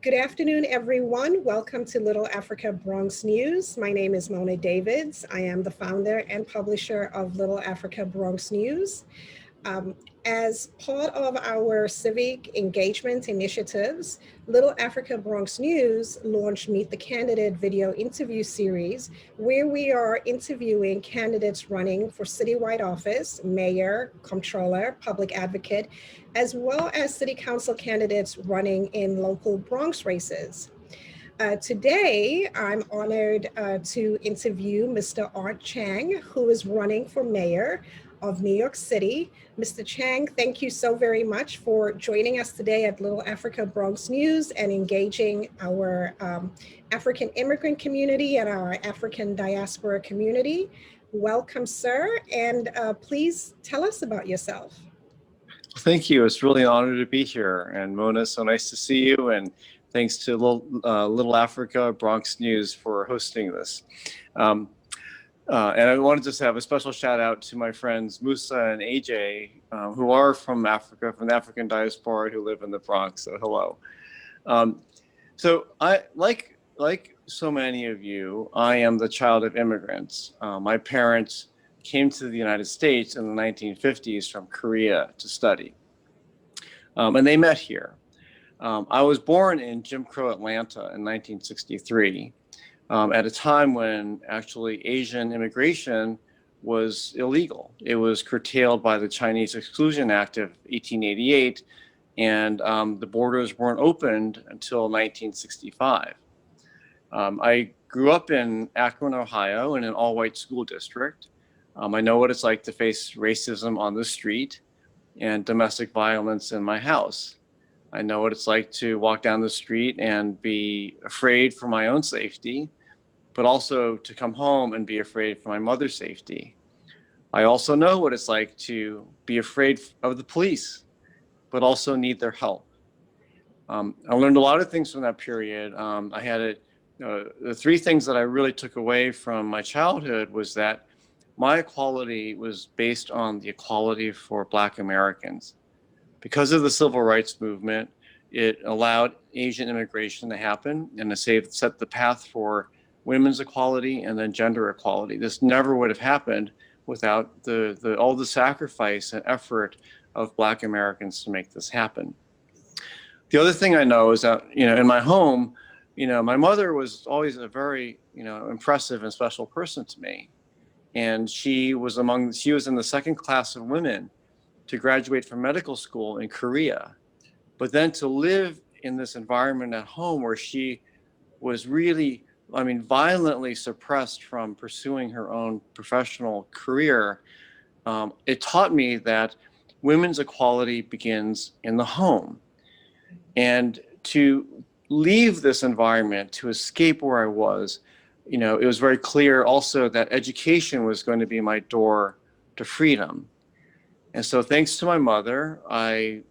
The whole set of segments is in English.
Good afternoon, everyone. Welcome to LittleAfrica BronxNews. My name is Mona Davids. I am the founder and publisher of LittleAfrica BronxNews. As part of our civic engagement initiatives, LittleAfrica BronxNews launched Meet the Candidate video interview series, where we are interviewing candidates running for citywide office, mayor, comptroller, public advocate, as well as city council candidates running in local Bronx races. Today, I'm honored to interview Mr. Art Chang, who is running for mayor of New York City. Mr. Chang, thank you so very much for joining us today at LittleAfrica BronxNews and engaging our African immigrant community and our African diaspora community. Welcome, sir, and please tell us about yourself. Thank you. It's really an honor to be here. And Mona, so nice to see you. And thanks to LittleAfrica BronxNews for hosting this. And I wanted to just have a special shout out to my friends Musa and AJ, who are from Africa, from the African diaspora, who live in the Bronx. So hello. So I, like so many of you, I am the child of immigrants. My parents came to the United States in the 1950s from Korea to study. And they met here. I was born in Jim Crow Atlanta in 1963, at a time when actually Asian immigration was illegal. It was curtailed by the Chinese Exclusion Act of 1888, and the borders weren't opened until 1965. I grew up in Akron, Ohio, in an all-white school district. I know what it's like to face racism on the street and domestic violence in my house. I know what it's like to walk down the street and be afraid for my own safety, but also to come home and be afraid for my mother's safety. I also know what it's like to be afraid of the police, but also need their help. I learned a lot of things from that period. I had the three things that I really took away from my childhood was that my equality was based on the equality for Black Americans. Because of the civil rights movement, it allowed Asian immigration to happen and to set the path for women's equality and then gender equality. This never would have happened without all the sacrifice and effort of Black Americans to make this happen. The other thing I know is that, in my home, my mother was always a very, impressive and special person to me. And she was in the second class of women to graduate from medical school in Korea. But then to live in this environment at home where she was really, violently suppressed from pursuing her own professional career, it taught me that women's equality begins in the home. And to leave this environment, to escape where I was, it was very clear also that education was going to be my door to freedom. And so thanks to my mother, I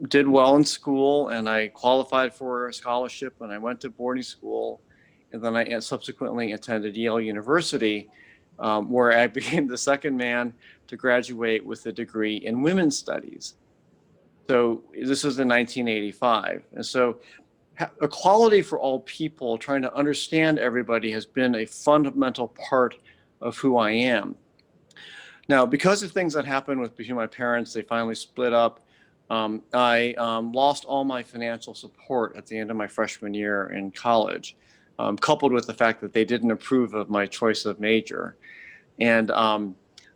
did well in school and I qualified for a scholarship and I went to boarding school. And then I subsequently attended Yale University, where I became the second man to graduate with a degree in women's studies. So this was in 1985. And so equality for all people, trying to understand everybody, has been a fundamental part of who I am. Now, because of things that happened between my parents, they finally split up. I lost all my financial support at the end of my freshman year in college, coupled with the fact that they didn't approve of my choice of major. And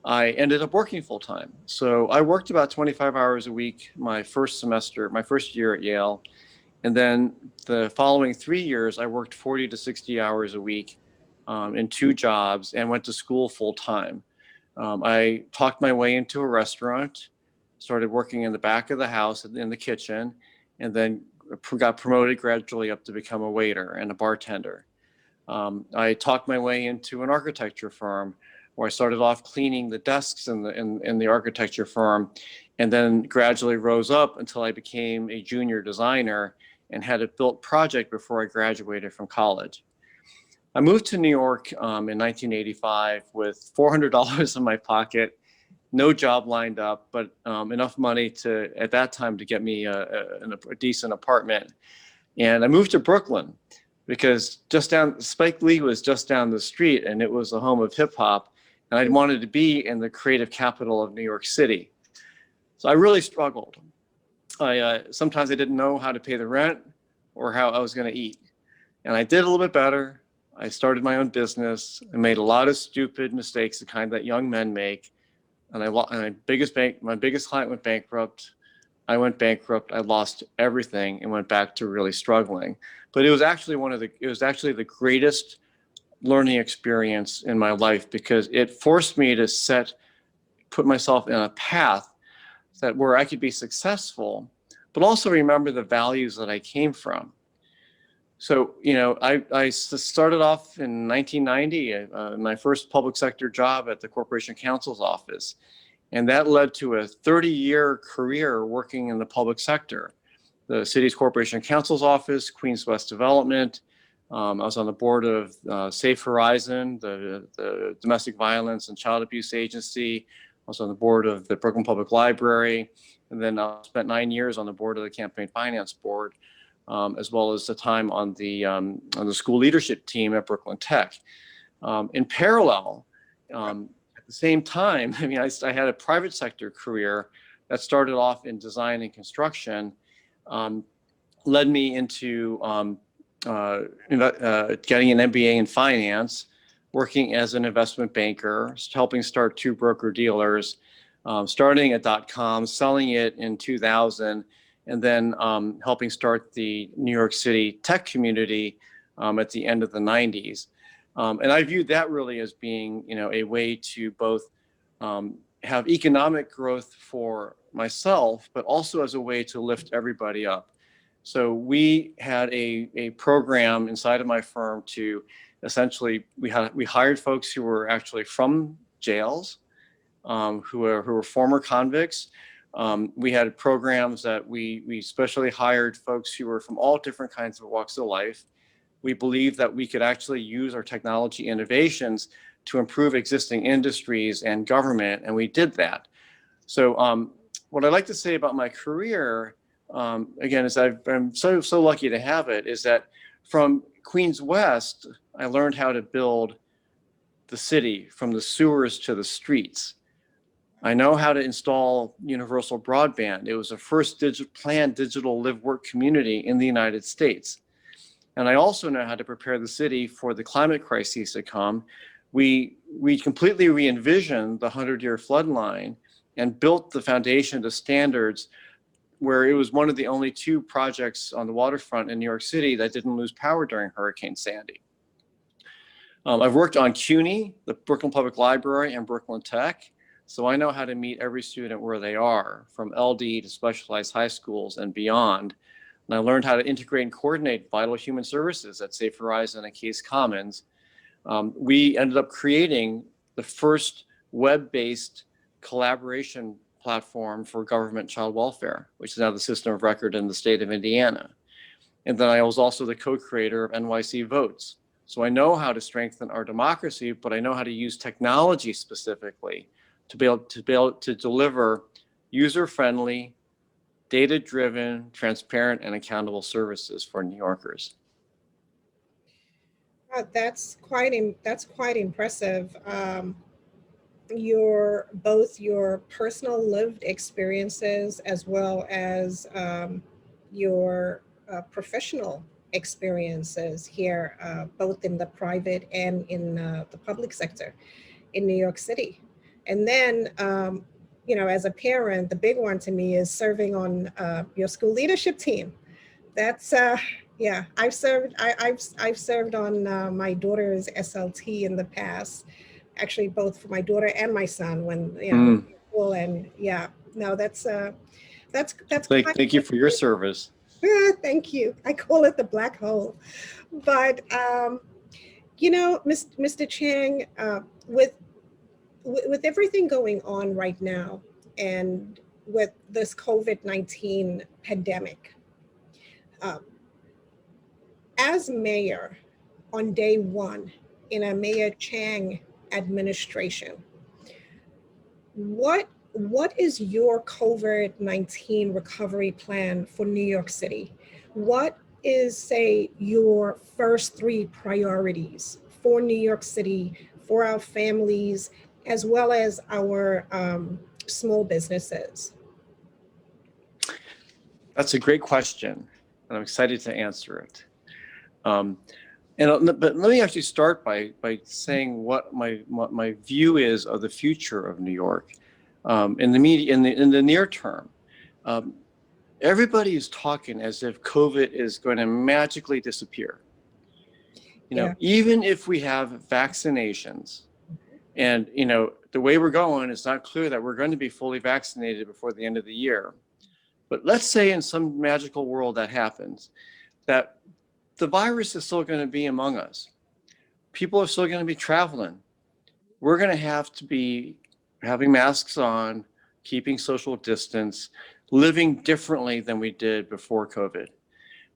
I ended up working full time. So I worked about 25 hours a week my first year at Yale. And then the following 3 years, I worked 40 to 60 hours a week in 2 jobs and went to school full time. I talked my way into a restaurant, started working in the back of the house in the kitchen, and then got promoted gradually up to become a waiter and a bartender. I talked my way into an architecture firm where I started off cleaning the desks in the architecture firm, and then gradually rose up until I became a junior designer and had a built project before I graduated from college. I moved to New York in 1985 with $400 in my pocket, no job lined up, but enough money at that time to get me a decent apartment. And I moved to Brooklyn because Spike Lee was just down the street, and it was the home of hip hop. And I wanted to be in the creative capital of New York City. So I really struggled. Sometimes I didn't know how to pay the rent or how I was going to eat. And I did a little bit better. I started my own business. I made a lot of stupid mistakes, the kind that young men make. And my biggest client went bankrupt. I went bankrupt. I lost everything and went back to really struggling. But it was actually the greatest learning experience in my life, because it forced me to put myself in a path where I could be successful, but also remember the values that I came from. So, I started off in 1990, my first public sector job at the Corporation Counsel's office. And that led to a 30-year career working in the public sector. The city's Corporation Counsel's office, Queens West Development. I was on the board of Safe Horizon, the Domestic Violence and Child Abuse Agency. I was on the board of the Brooklyn Public Library. And then I spent 9 years on the board of the Campaign Finance Board, as well as the time on the school leadership team at Brooklyn Tech. In parallel, at the same time, I had a private sector career that started off in design and construction, led me into getting an MBA in finance, working as an investment banker, helping start 2 broker-dealers, starting at .com, selling it in 2000, and then helping start the New York City tech community at the end of the 90s. And I viewed that really as being, a way to both have economic growth for myself, but also as a way to lift everybody up. So we had a program inside of my firm to essentially, we hired folks who were actually from jails, who were former convicts. We had programs that we specially hired folks who were from all different kinds of walks of life. We believed that we could actually use our technology innovations to improve existing industries and government, and we did that. So what I'd like to say about my career, again, is I'm so lucky to have it, is that from Queens West, I learned how to build the city from the sewers to the streets. I know how to install universal broadband. It was the first planned digital live-work community in the United States. And I also know how to prepare the city for the climate crises to come. We completely re-envisioned the 100-year flood line and built the foundation to standards where it was one of the only 2 projects on the waterfront in New York City that didn't lose power during Hurricane Sandy. I've worked on CUNY, the Brooklyn Public Library, and Brooklyn Tech. So I know how to meet every student where they are, from LD to specialized high schools and beyond. And I learned how to integrate and coordinate vital human services at Safe Horizon and Case Commons. We ended up creating the first web-based collaboration platform for government child welfare, which is now the system of record in the state of Indiana. And then I was also the co-creator of NYC Votes. So I know how to strengthen our democracy, but I know how to use technology specifically to be able to deliver user-friendly, data-driven, transparent, and accountable services for New Yorkers. That's quite impressive. Both your personal lived experiences as well as your professional experiences here, both in the private and in the public sector in New York City. And then, as a parent, the big one to me is serving on your school leadership team. That's yeah, I've served on my daughter's SLT in the past, actually both for my daughter and my son when school, and that's Thank you for your service. Thank you. I call it the black hole. But Mr. Chang, with everything going on right now and with this COVID-19 pandemic, as mayor on day 1 in a Mayor Chang administration, what is your COVID-19 recovery plan for New York City? What is, say, your first three priorities for New York City, for our families, as well as our small businesses? That's a great question, and I'm excited to answer it. But let me actually start by saying what my view is of the future of New York. In the near term, everybody is talking as if COVID is going to magically disappear. Even if we have vaccinations, and the way we're going, it's not clear that we're going to be fully vaccinated before the end of the year. But let's say in some magical world that happens, that the virus is still going to be among us. People are still going to be traveling. We're going to have to be having masks on, keeping social distance, living differently than we did before COVID.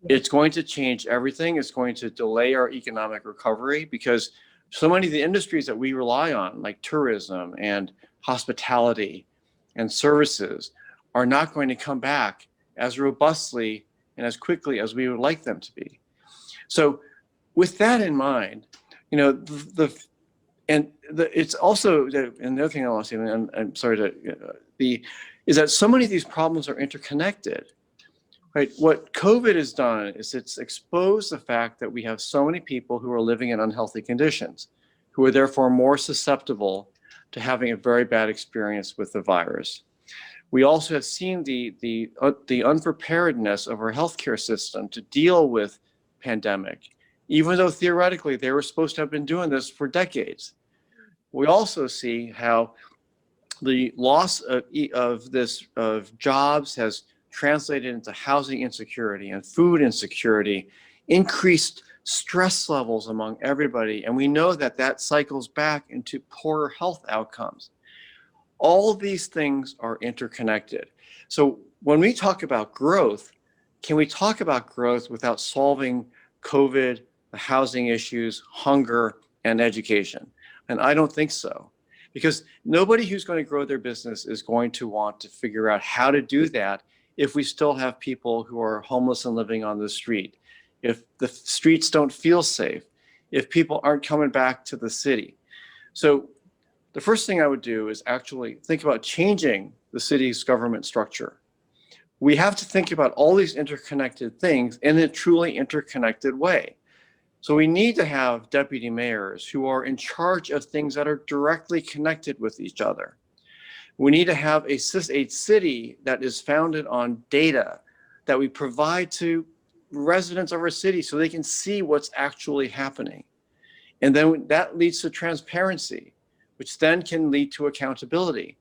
It's going to change everything. It's going to delay our economic recovery because so many of the industries that we rely on, like tourism and hospitality and services, are not going to come back as robustly and as quickly as we would like them to be. So with that in mind, it's also, and the other thing I want to say, and I'm sorry is that so many of these problems are interconnected, right? What COVID has done is it's exposed the fact that we have so many people who are living in unhealthy conditions, who are therefore more susceptible to having a very bad experience with the virus. We also have seen the unpreparedness of our healthcare system to deal with pandemic, even though theoretically they were supposed to have been doing this for decades. We also see how the loss of jobs has translated into housing insecurity and food insecurity, increased stress levels among everybody, and we know that cycles back into poorer health outcomes. All of these things are interconnected. So when we talk about growth, can we talk about growth without solving COVID, the housing issues, hunger, and education? And I don't think so, because nobody who's going to grow their business is going to want to figure out how to do that if we still have people who are homeless and living on the street, if the streets don't feel safe, if people aren't coming back to the city. So the first thing I would do is actually think about changing the city's government structure. We have to think about all these interconnected things in a truly interconnected way. So we need to have deputy mayors who are in charge of things that are directly connected with each other. We need to have a city that is founded on data that we provide to residents of our city so they can see what's actually happening. And then that leads to transparency, which then can lead to accountability.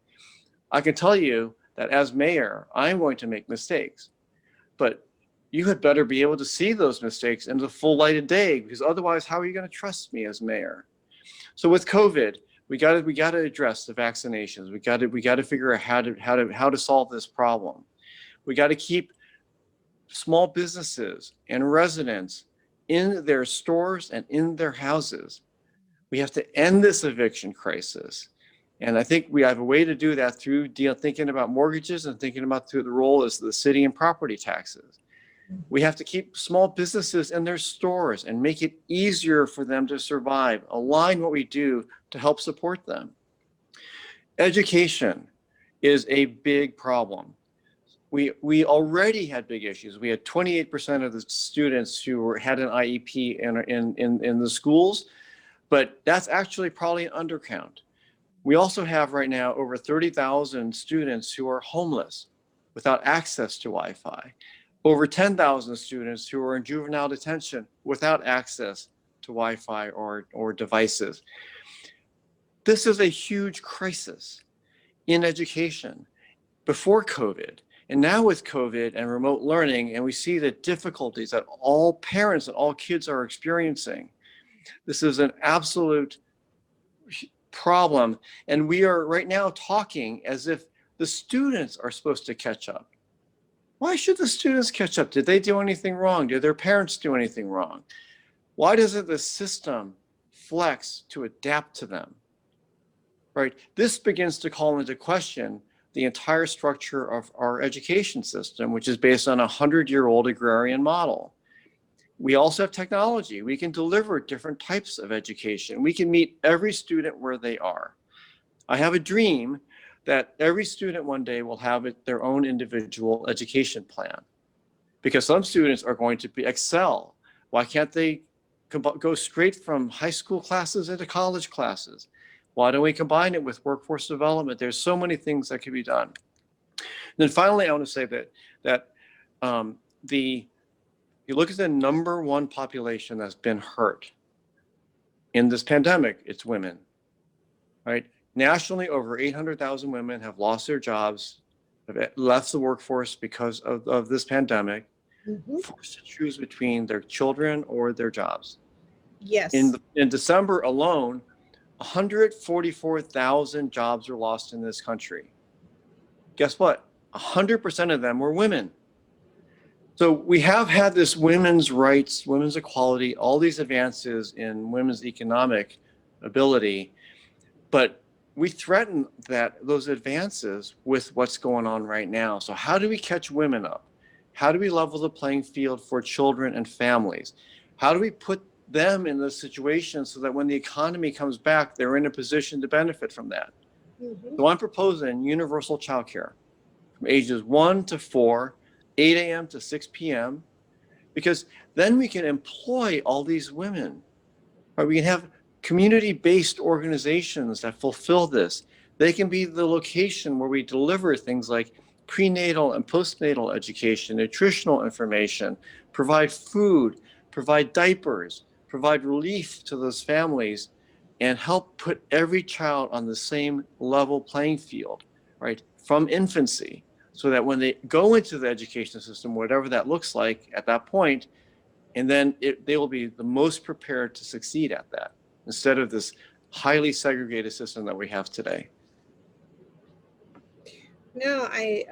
I can tell you that as mayor, I'm going to make mistakes, but you had better be able to see those mistakes in the full light of day, because otherwise, how are you going to trust me as mayor? So with COVID, we got to address the vaccinations. We got to figure out how to solve this problem. We got to keep small businesses and residents in their stores and in their houses. We have to end this eviction crisis. And I think we have a way to do that through thinking about mortgages and thinking about through the role as the city and property taxes. We have to keep small businesses in their stores and make it easier for them to survive, align what we do to help support them. Education is a big problem. We already had big issues. We had 28% of the students who had an IEP in the schools, but that's actually probably an undercount. We also have right now over 30,000 students who are homeless without access to Wi-Fi, over 10,000 students who are in juvenile detention without access to Wi-Fi or devices. This is a huge crisis in education before COVID. And now with COVID and remote learning, and we see the difficulties that all parents and all kids are experiencing, this is an absolute problem. And we are right now talking as if the students are supposed to catch up. Why should the students catch up? Did they do anything wrong? Did their parents do anything wrong? Why doesn't the system flex to adapt to them? Right? This begins to call into question the entire structure of our education system, which is based on a 100-year-old agrarian model. We also have technology. We can deliver different types of education. We can meet every student where they are. I have a dream that every student one day will have their own individual education plan, because some students are going to excel. Why can't they go straight from high school classes into college classes? Why don't we combine it with workforce development? There's so many things that can be done. And then finally, I want to say that you look at the number one population that's been hurt in this pandemic, it's women, right? Nationally, over 800,000 women have lost their jobs, have left the workforce because of this pandemic, forced to choose between their children or their jobs. Yes. In December alone, 144,000 jobs were lost in this country. Guess what? 100% of them were women. So we have had this women's rights, women's equality, all these advances in women's economic ability, but we threaten those advances with what's going on right now. So how do we catch women up? How do we level the playing field for children and families? How do we put them in this situation so that when the economy comes back, they're in a position to benefit from that? So I'm proposing universal childcare from ages 1 to 4, 8 a.m. to 6 p.m., because then we can employ all these women. Right? We can have community-based organizations that fulfill this. They can be the location where we deliver things like prenatal and postnatal education, nutritional information, provide food, provide diapers, provide relief to those families, and help put every child on the same level playing field, right, from infancy, so that when they go into the education system, whatever that looks like at that point, and then they will be the most prepared to succeed at that, instead of this highly segregated system that we have today. No, I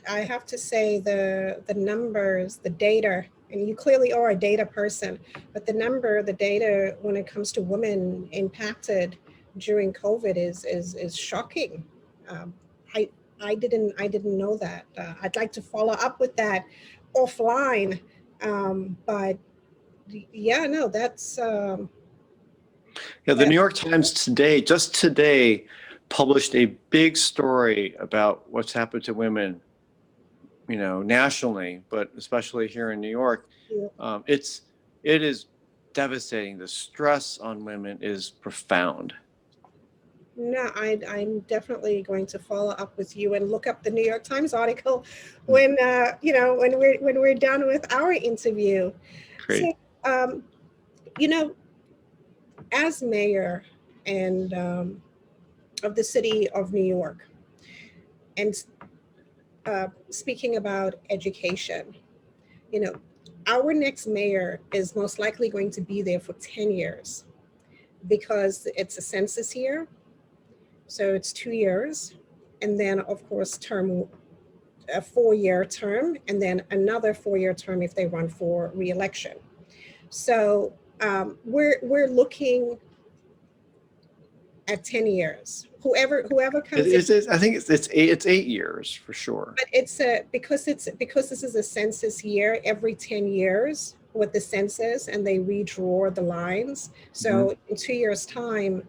have to say the numbers, the data, and you clearly are a data person, but the data when it comes to women impacted during COVID is shocking. I didn't know that. I'd like to follow up with that offline, but yeah, no, that's. Yeah, the New York Times just today, published a big story about what's happened to women, nationally, but especially here in New York. Yeah. It is devastating. The stress on women is profound. No, I'm definitely going to follow up with you and look up the New York Times article when when we're done with our interview. Great. So, as mayor and of the city of New York, and speaking about education, our next mayor is most likely going to be there for 10 years because it's a census year. So it's 2 years. And then, of course, a 4-year term, and then another 4-year term if they run for re-election. So we're looking at 10 years. Whoever comes in. I think it's 8 years for sure. But it's because this is a census year, every 10 years with the census, and they redraw the lines. So in 2 years' time,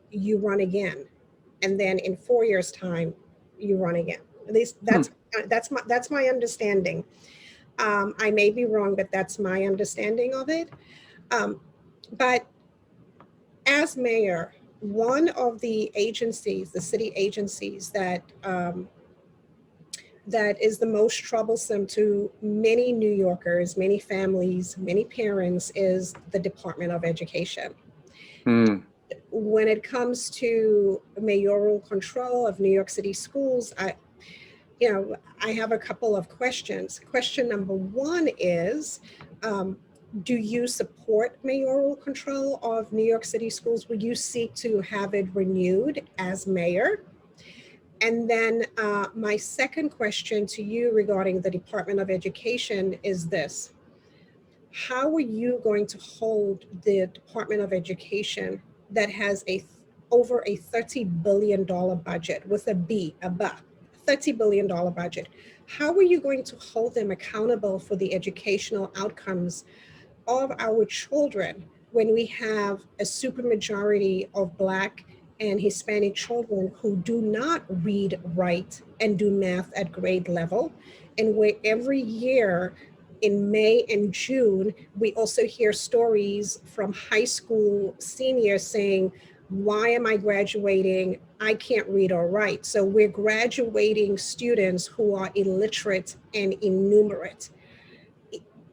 you run again, and then in 4 years' time, you run again. At least that's my understanding. I may be wrong, but that's my understanding of it. But as mayor, one of the agencies, the city agencies that is the most troublesome to many New Yorkers, many families, many parents is the Department of Education. When it comes to mayoral control of New York City schools, I have a couple of questions. Question number one is, do you support mayoral control of New York City schools? Will you seek to have it renewed as mayor? And then my second question to you regarding the Department of Education is this. How are you going to hold the Department of Education that has over a $30 billion budget with a B, $30 billion budget. How are you going to hold them accountable for the educational outcomes of our children when we have a supermajority of Black and Hispanic children who do not read, write, and do math at grade level, and where every year in May and June, we also hear stories from high school seniors saying, why am I graduating? I can't read or write. So we're graduating students who are illiterate and innumerate,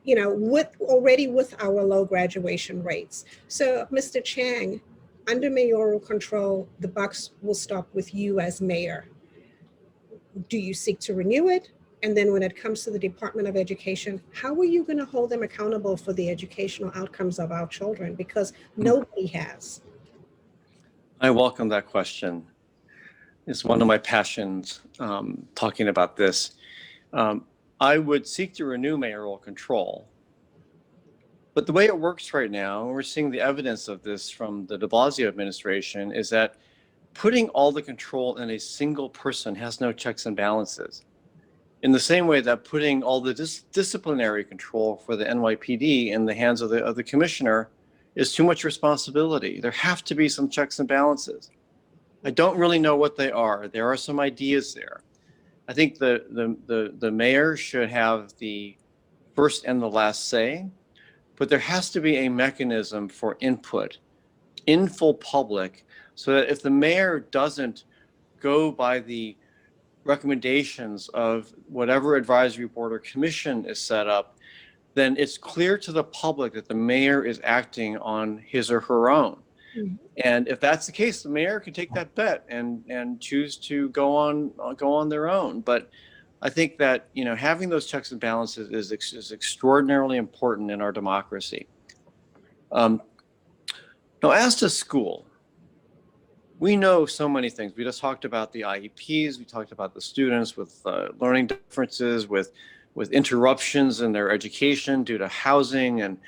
you know, with our low graduation rates. So Mr. Chang, under mayoral control, the buck will stop with you as mayor. Do you seek to renew it? And then when it comes to the Department of Education, how are you going to hold them accountable for the educational outcomes of our children? Because nobody has. I welcome that question. It's one of my passions, talking about this. I would seek to renew mayoral control. But the way it works right now, and we're seeing the evidence of this from the de Blasio administration, is that putting all the control in a single person has no checks and balances. In the same way that putting all the disciplinary control for the NYPD in the hands of the commissioner is too much responsibility. There have to be some checks and balances. I don't really know what they are. There are some ideas there. I think the mayor should have the first and the last say, but there has to be a mechanism for input in full public so that if the mayor doesn't go by the recommendations of whatever advisory board or commission is set up, then it's clear to the public that the mayor is acting on his or her own. Mm-hmm. And if that's the case, the mayor can take that bet and choose to go on their own. But I think that, you know, having those checks and balances is extraordinarily important in our democracy. Now, as to school, we know so many things. We just talked about the IEPs. We talked about the students with learning differences, with interruptions in their education due to housing and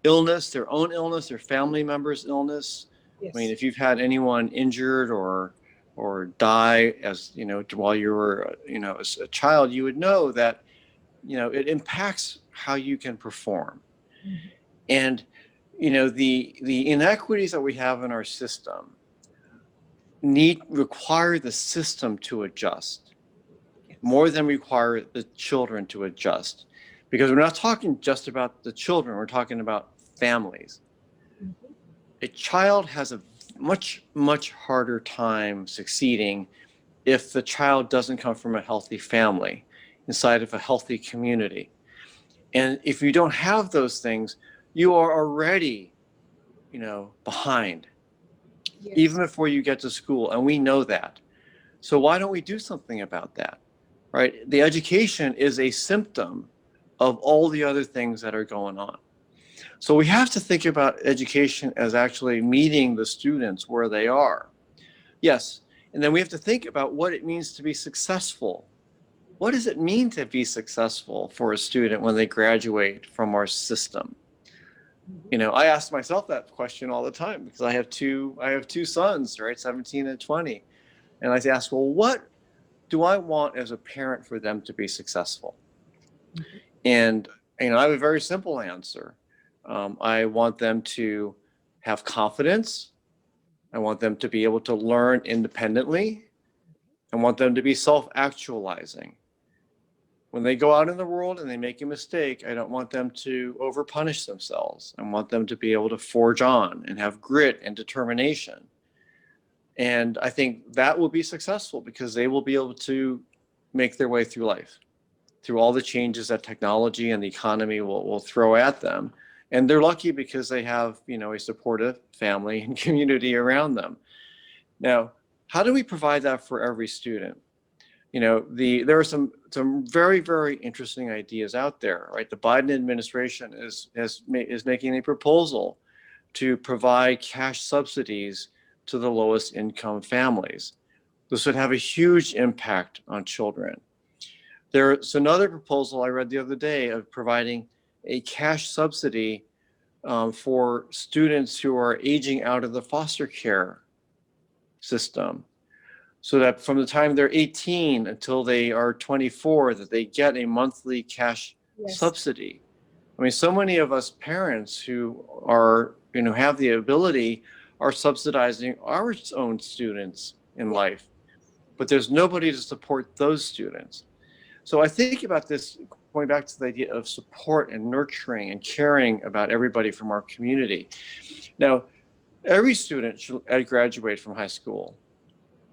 illness, their own illness, their family members' illness. Yes. I mean, if you've had anyone injured or die, as you know, while you were, you know, as a child, you would know that, you know, it impacts how you can perform. Mm-hmm. And, you know, the inequities that we have in our system require the system to adjust more than require the children to adjust, because we're not talking just about the children, we're talking about families. Mm-hmm. A child has a much harder time succeeding if the child doesn't come from a healthy family inside of a healthy community. And if you don't have those things, you are already, you know, behind. Yes. Even before you get to school, and we know that. So why don't we do something about that, right? The education is a symptom of all the other things that are going on. So we have to think about education as actually meeting the students where they are. Yes, and then we have to think about what it means to be successful. What does it mean to be successful for a student when they graduate from our system? You know, I ask myself that question all the time because I have two sons, right, 17 and 20. And I ask, well, what do I want as a parent for them to be successful? Mm-hmm. And, you know, I have a very simple answer. I want them to have confidence. I want them to be able to learn independently. I want them to be self-actualizing. When they go out in the world and they make a mistake, I don't want them to overpunish themselves. I want them to be able to forge on and have grit and determination. And I think that will be successful because they will be able to make their way through life, through all the changes that technology and the economy will throw at them. And they're lucky because they have, you know, a supportive family and community around them. Now, how do we provide that for every student? You know, there are some very, very interesting ideas out there, right? The Biden administration is making a proposal to provide cash subsidies to the lowest income families. This would have a huge impact on children. There's another proposal I read the other day of providing a cash subsidy for students who are aging out of the foster care system. so that from the time they're 18 until they are 24, that they get a monthly cash subsidy. I mean, so many of us parents who are, have the ability are subsidizing our own students in life, but there's nobody to support those students. So I think about this, going back to the idea of support and nurturing and caring about everybody from our community. Now, every student should graduate from high school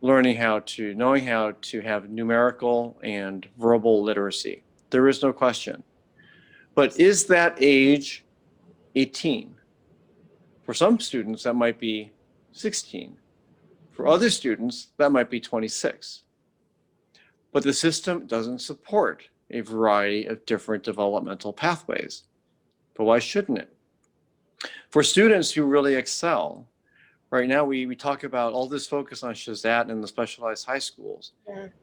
knowing how to have numerical and verbal literacy. There is no question. But is that age 18? For some students, that might be 16. For other students, that might be 26. But the system doesn't support a variety of different developmental pathways. But why shouldn't it? For students who really excel, right now we talk about all this focus on Shazat and the specialized high schools,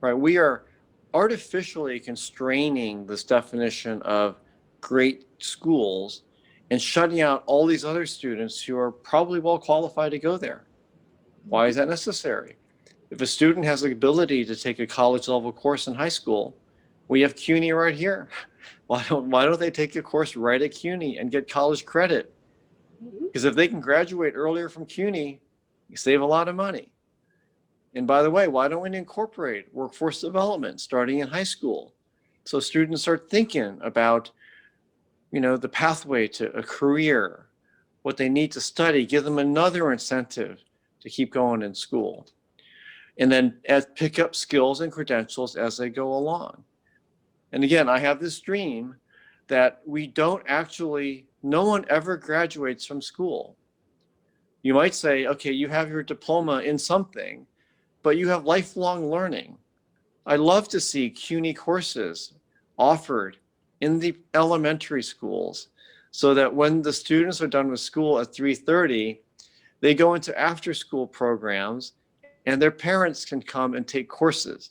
right? We are artificially constraining this definition of great schools and shutting out all these other students who are probably well qualified to go there. Why is that necessary? If a student has the ability to take a college level course in high school, we have CUNY right here. Why don't they take a course right at CUNY and get college credit? Because if they can graduate earlier from CUNY, you save a lot of money. And by the way, why don't we incorporate workforce development starting in high school? So students start thinking about, the pathway to a career, what they need to study, give them another incentive to keep going in school. And then pick up skills and credentials as they go along. And again, I have this dream that no one ever graduates from school. You might say, okay, you have your diploma in something, but you have lifelong learning. I love to see CUNY courses offered in the elementary schools so that when the students are done with school at 3:30, they go into after-school programs and their parents can come and take courses.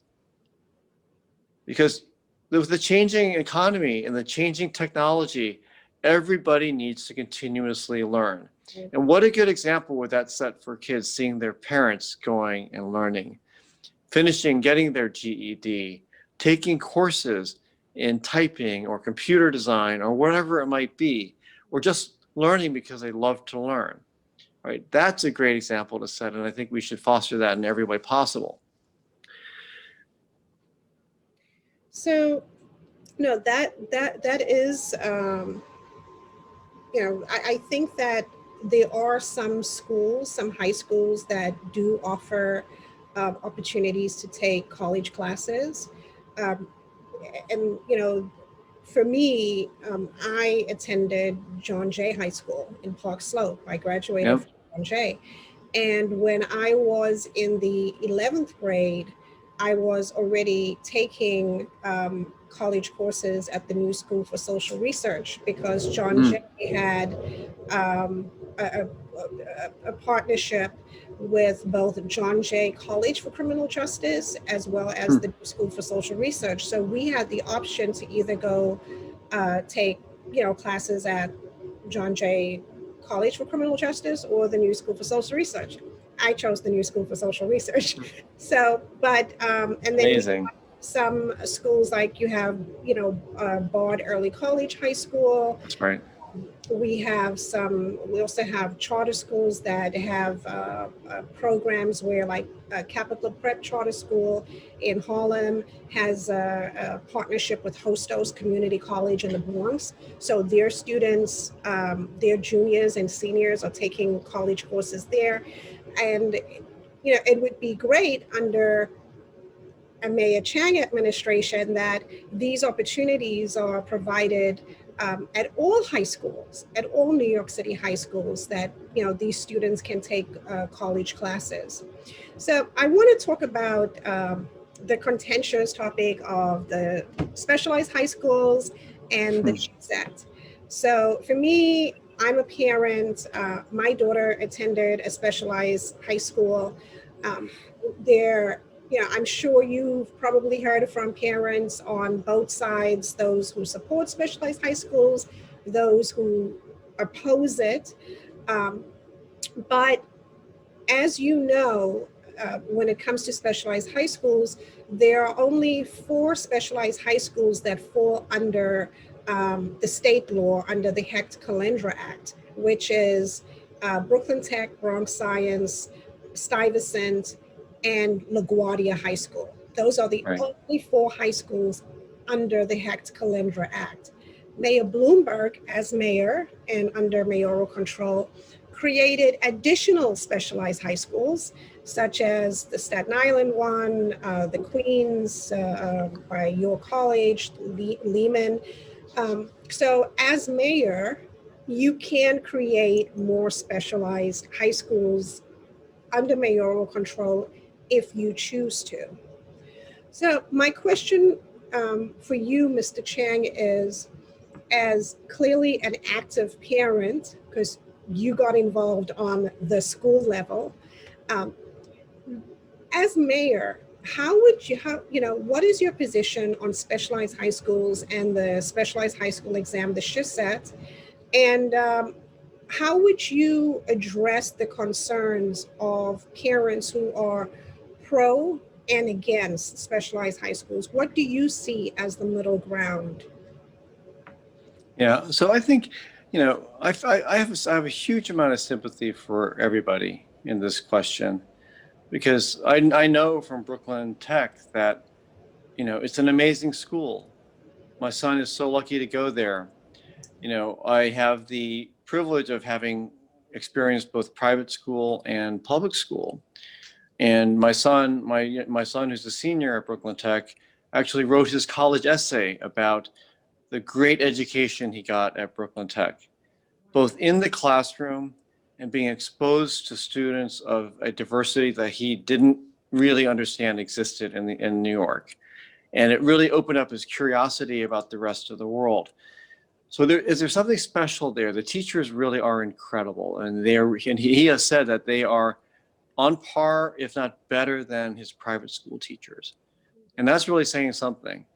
Because with the changing economy and the changing technology, everybody needs to continuously learn. And what a good example would that set for kids, seeing their parents going and learning, getting their GED, taking courses in typing or computer design or whatever it might be, or just learning because they love to learn, right? That's a great example to set, and I think we should foster that in every way possible. So, no, that is, I think that there are some schools, some high schools that do offer opportunities to take college classes. And, for me, I attended John Jay High School in Park Slope. I graduated from John Jay. And when I was in the 11th grade, I was already taking college courses at the New School for Social Research, because John Jay had a partnership with both John Jay College for Criminal Justice as well as the New School for Social Research. So we had the option to either go take classes at John Jay College for Criminal Justice or the New School for Social Research. I chose the New School for Social Research. So, but, and then amazing. Some schools, like you have, Bard Early College High School. That's right. We also have charter schools that have programs where, like Capital Prep Charter School in Harlem has a partnership with Hostos Community College in the Bronx. So their students, their juniors and seniors are taking college courses there. And, it would be great under a Mayor Chang administration that these opportunities are provided at all high schools, at all New York City high schools, that these students can take college classes. So I want to talk about the contentious topic of the specialized high schools and the CHIPS Act. So for me, I'm a parent. My daughter attended a specialized high school. I'm sure you've probably heard from parents on both sides, those who support specialized high schools, those who oppose it. But as you know, when it comes to specialized high schools, there are only 4 specialized high schools that fall under the state law under the Hecht-Kalendra Act, which is Brooklyn Tech, Bronx Science, Stuyvesant, and LaGuardia High School. Those are the only 4 high schools under the Hecht-Kalendra Act. Mayor Bloomberg, as mayor and under mayoral control, created additional specialized high schools, such as the Staten Island one, the Queens, by York College, Lehman. So as mayor, you can create more specialized high schools under mayoral control if you choose to. So my question for you, Mr. Chang, is, as clearly an active parent, because you got involved on the school level, as mayor, what is your position on specialized high schools and the specialized high school exam, the SHSET, and how would you address the concerns of parents who are pro and against specialized high schools? What do you see as the middle ground? Yeah, so I think, I have a huge amount of sympathy for everybody in this question, because I know from Brooklyn Tech that, it's an amazing school. My son is so lucky to go there. I have the privilege of having experienced both private school and public school. And my son, who's a senior at Brooklyn Tech, actually wrote his college essay about the great education he got at Brooklyn Tech, both in the classroom and being exposed to students of a diversity that he didn't really understand existed in New York. And it really opened up his curiosity about the rest of the world. So there's something special there. The teachers really are incredible. And he has said that they are on par, if not better than his private school teachers. And that's really saying something.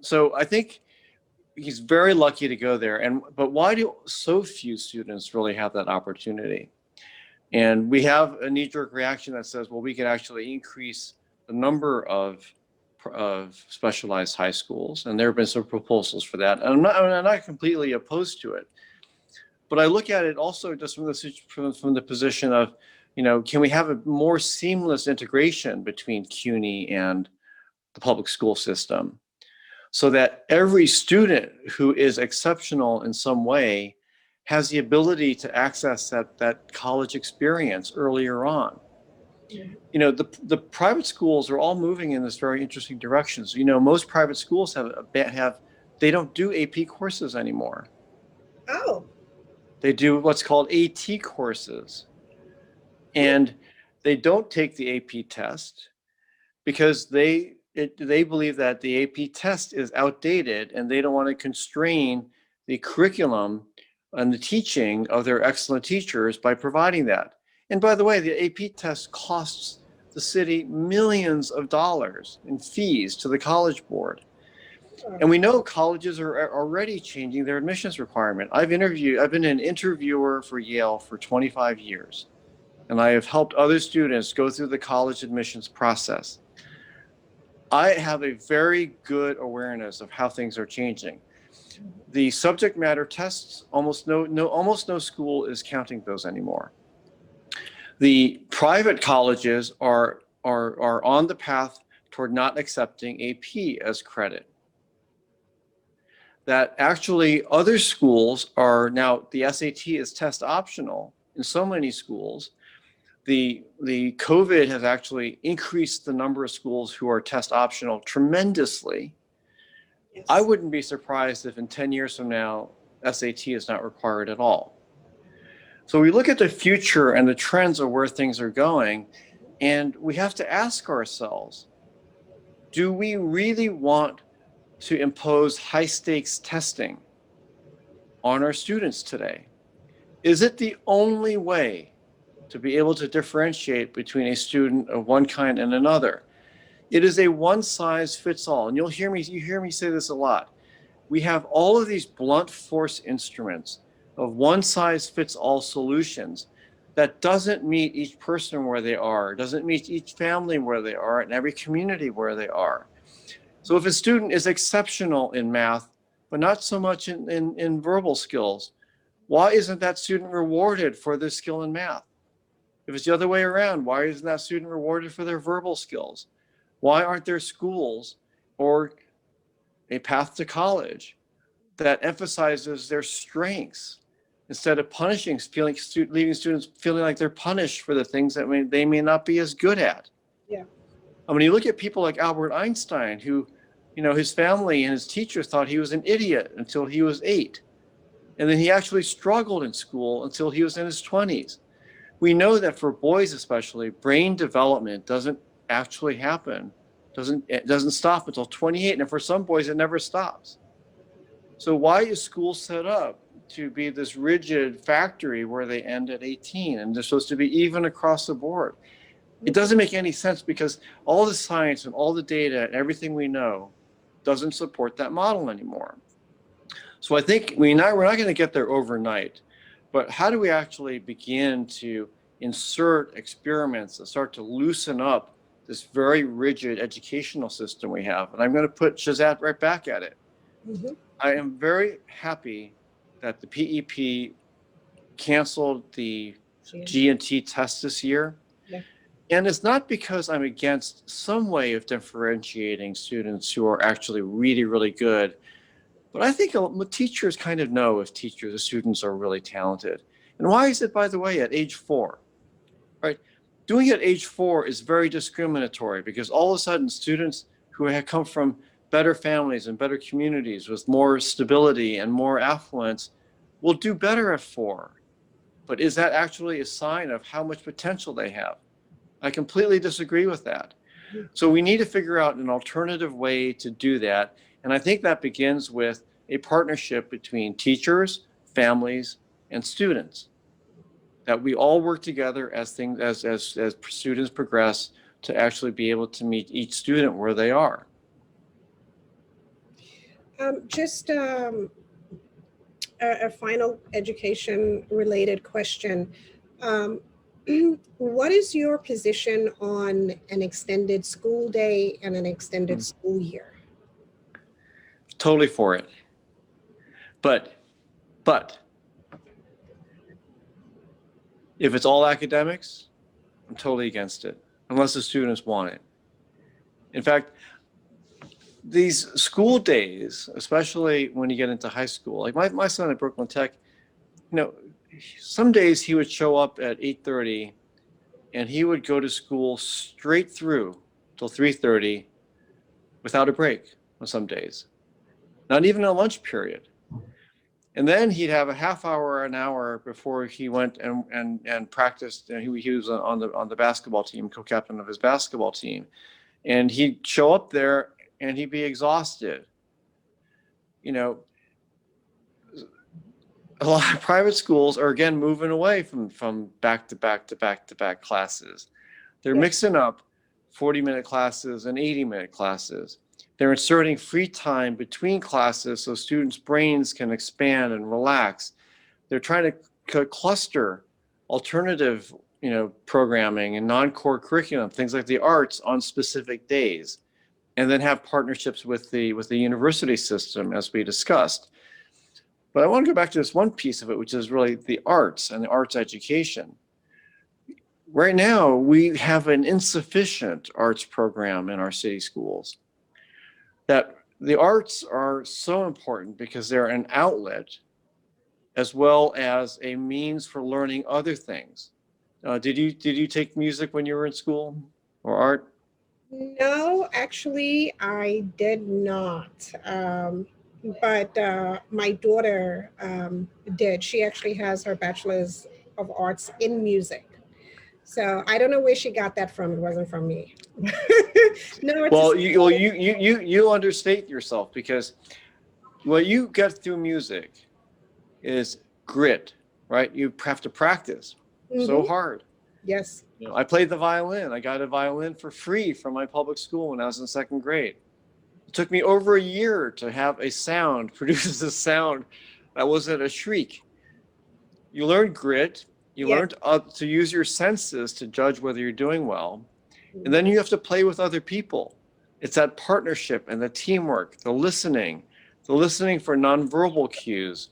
So I think he's very lucky to go there. But why do so few students really have that opportunity? And we have a knee-jerk reaction that says, well, we could actually increase the number of specialized high schools, and there have been some proposals for that. And I'm not completely opposed to it, but I look at it also just from the position of, can we have a more seamless integration between CUNY and the public school system, so that every student who is exceptional in some way has the ability to access that college experience earlier on. The private schools are all moving in this very interesting directions. Most private schools they don't do AP courses anymore. Oh. They do what's called AT courses. And they don't take the AP test because they believe that the AP test is outdated, and they don't want to constrain the curriculum and the teaching of their excellent teachers by providing that. And by the way, the AP test costs the city millions of dollars in fees to the College Board. And we know colleges are already changing their admissions requirement. I've been an interviewer for Yale for 25 years, and I have helped other students go through the college admissions process. I have a very good awareness of how things are changing. The subject matter tests, almost no school is counting those anymore. The private colleges are on the path toward not accepting AP as credit. That actually other schools are now, the SAT is test optional in so many schools. The COVID has actually increased the number of schools who are test optional tremendously. Yes. I wouldn't be surprised if in 10 years from now, SAT is not required at all. So we look at the future and the trends of where things are going, and we have to ask ourselves, do we really want to impose high stakes testing on our students today? Is it the only way to be able to differentiate between a student of one kind and another? It is a one size fits all. And you hear me say this a lot. We have all of these blunt force instruments of one size fits all solutions that doesn't meet each person where they are, doesn't meet each family where they are, and every community where they are. So if a student is exceptional in math, but not so much in verbal skills, why isn't that student rewarded for their skill in math? If it's the other way around, why isn't that student rewarded for their verbal skills? Why aren't there schools or a path to college that emphasizes their strengths instead of punishing, leaving students feeling like they're punished for the things that they may not be as good at? Yeah. I mean, you look at people like Albert Einstein, who, his family and his teachers thought he was an idiot until he was 8. And then he actually struggled in school until he was in his 20s. We know that for boys especially, brain development doesn't actually happen, it doesn't stop until 28, and for some boys it never stops. So why is school set up to be this rigid factory where they end at 18 and they're supposed to be even across the board? It doesn't make any sense, because all the science and all the data and everything we know doesn't support that model anymore. So I think we're not going to get there overnight, but how do we actually begin to insert experiments that start to loosen up this very rigid educational system we have? And I'm going to put Shazad right back at it. Mm-hmm. I am very happy that the PEP canceled the G&T test this year. Yeah. And it's not because I'm against some way of differentiating students who are actually really, really good. But I think teachers kind of know if the students are really talented. And why is it, by the way, at age 4? Right? Doing it at age 4 is very discriminatory, because all of a sudden students who have come from better families and better communities with more stability and more affluence will do better at 4. But is that actually a sign of how much potential they have? I completely disagree with that. So we need to figure out an alternative way to do that. And I think that begins with a partnership between teachers, families, and students, that we all work together as students progress to actually be able to meet each student where they are. Just a final education-related question. What is your position on an extended school day and an extended school year? Totally for it. But if it's all academics, I'm totally against it, unless the students want it. In fact, these school days, especially when you get into high school, like my son at Brooklyn Tech, some days he would show up at 8:30 and he would go to school straight through till 3:30 without a break on some days, not even a lunch period. And then he'd have a half hour, an hour before he went and practiced. And he was on the basketball team, co-captain of his basketball team. And he'd show up there and he'd be exhausted. A lot of private schools are, again, moving away from back-to-back classes. They're mixing up 40-minute classes and 80-minute classes. They're inserting free time between classes so students' brains can expand and relax. They're trying to cluster alternative, programming and non-core curriculum, things like the arts, on specific days, and then have partnerships with the university system, as we discussed. But I want to go back to this one piece of it, which is really the arts and the arts education. Right now, we have an insufficient arts program in our city schools. That the arts are so important because they're an outlet as well as a means for learning other things. Did you take music when you were in school, or art? No, actually, I did not. But my daughter did. She actually has her bachelor's of arts in music. So I don't know where she got that from. It wasn't from me. No. Well, you understate yourself, because what you get through music is grit, right? You have to practice so hard. Yes. I played the violin. I got a violin for free from my public school when I was in 2nd grade. It took me over a year to have a sound, produce a sound that wasn't a shriek. You learn grit, You Yeah. learn to use your senses to judge whether you're doing well. And then you have to play with other people. It's that partnership and the teamwork, the listening for nonverbal cues,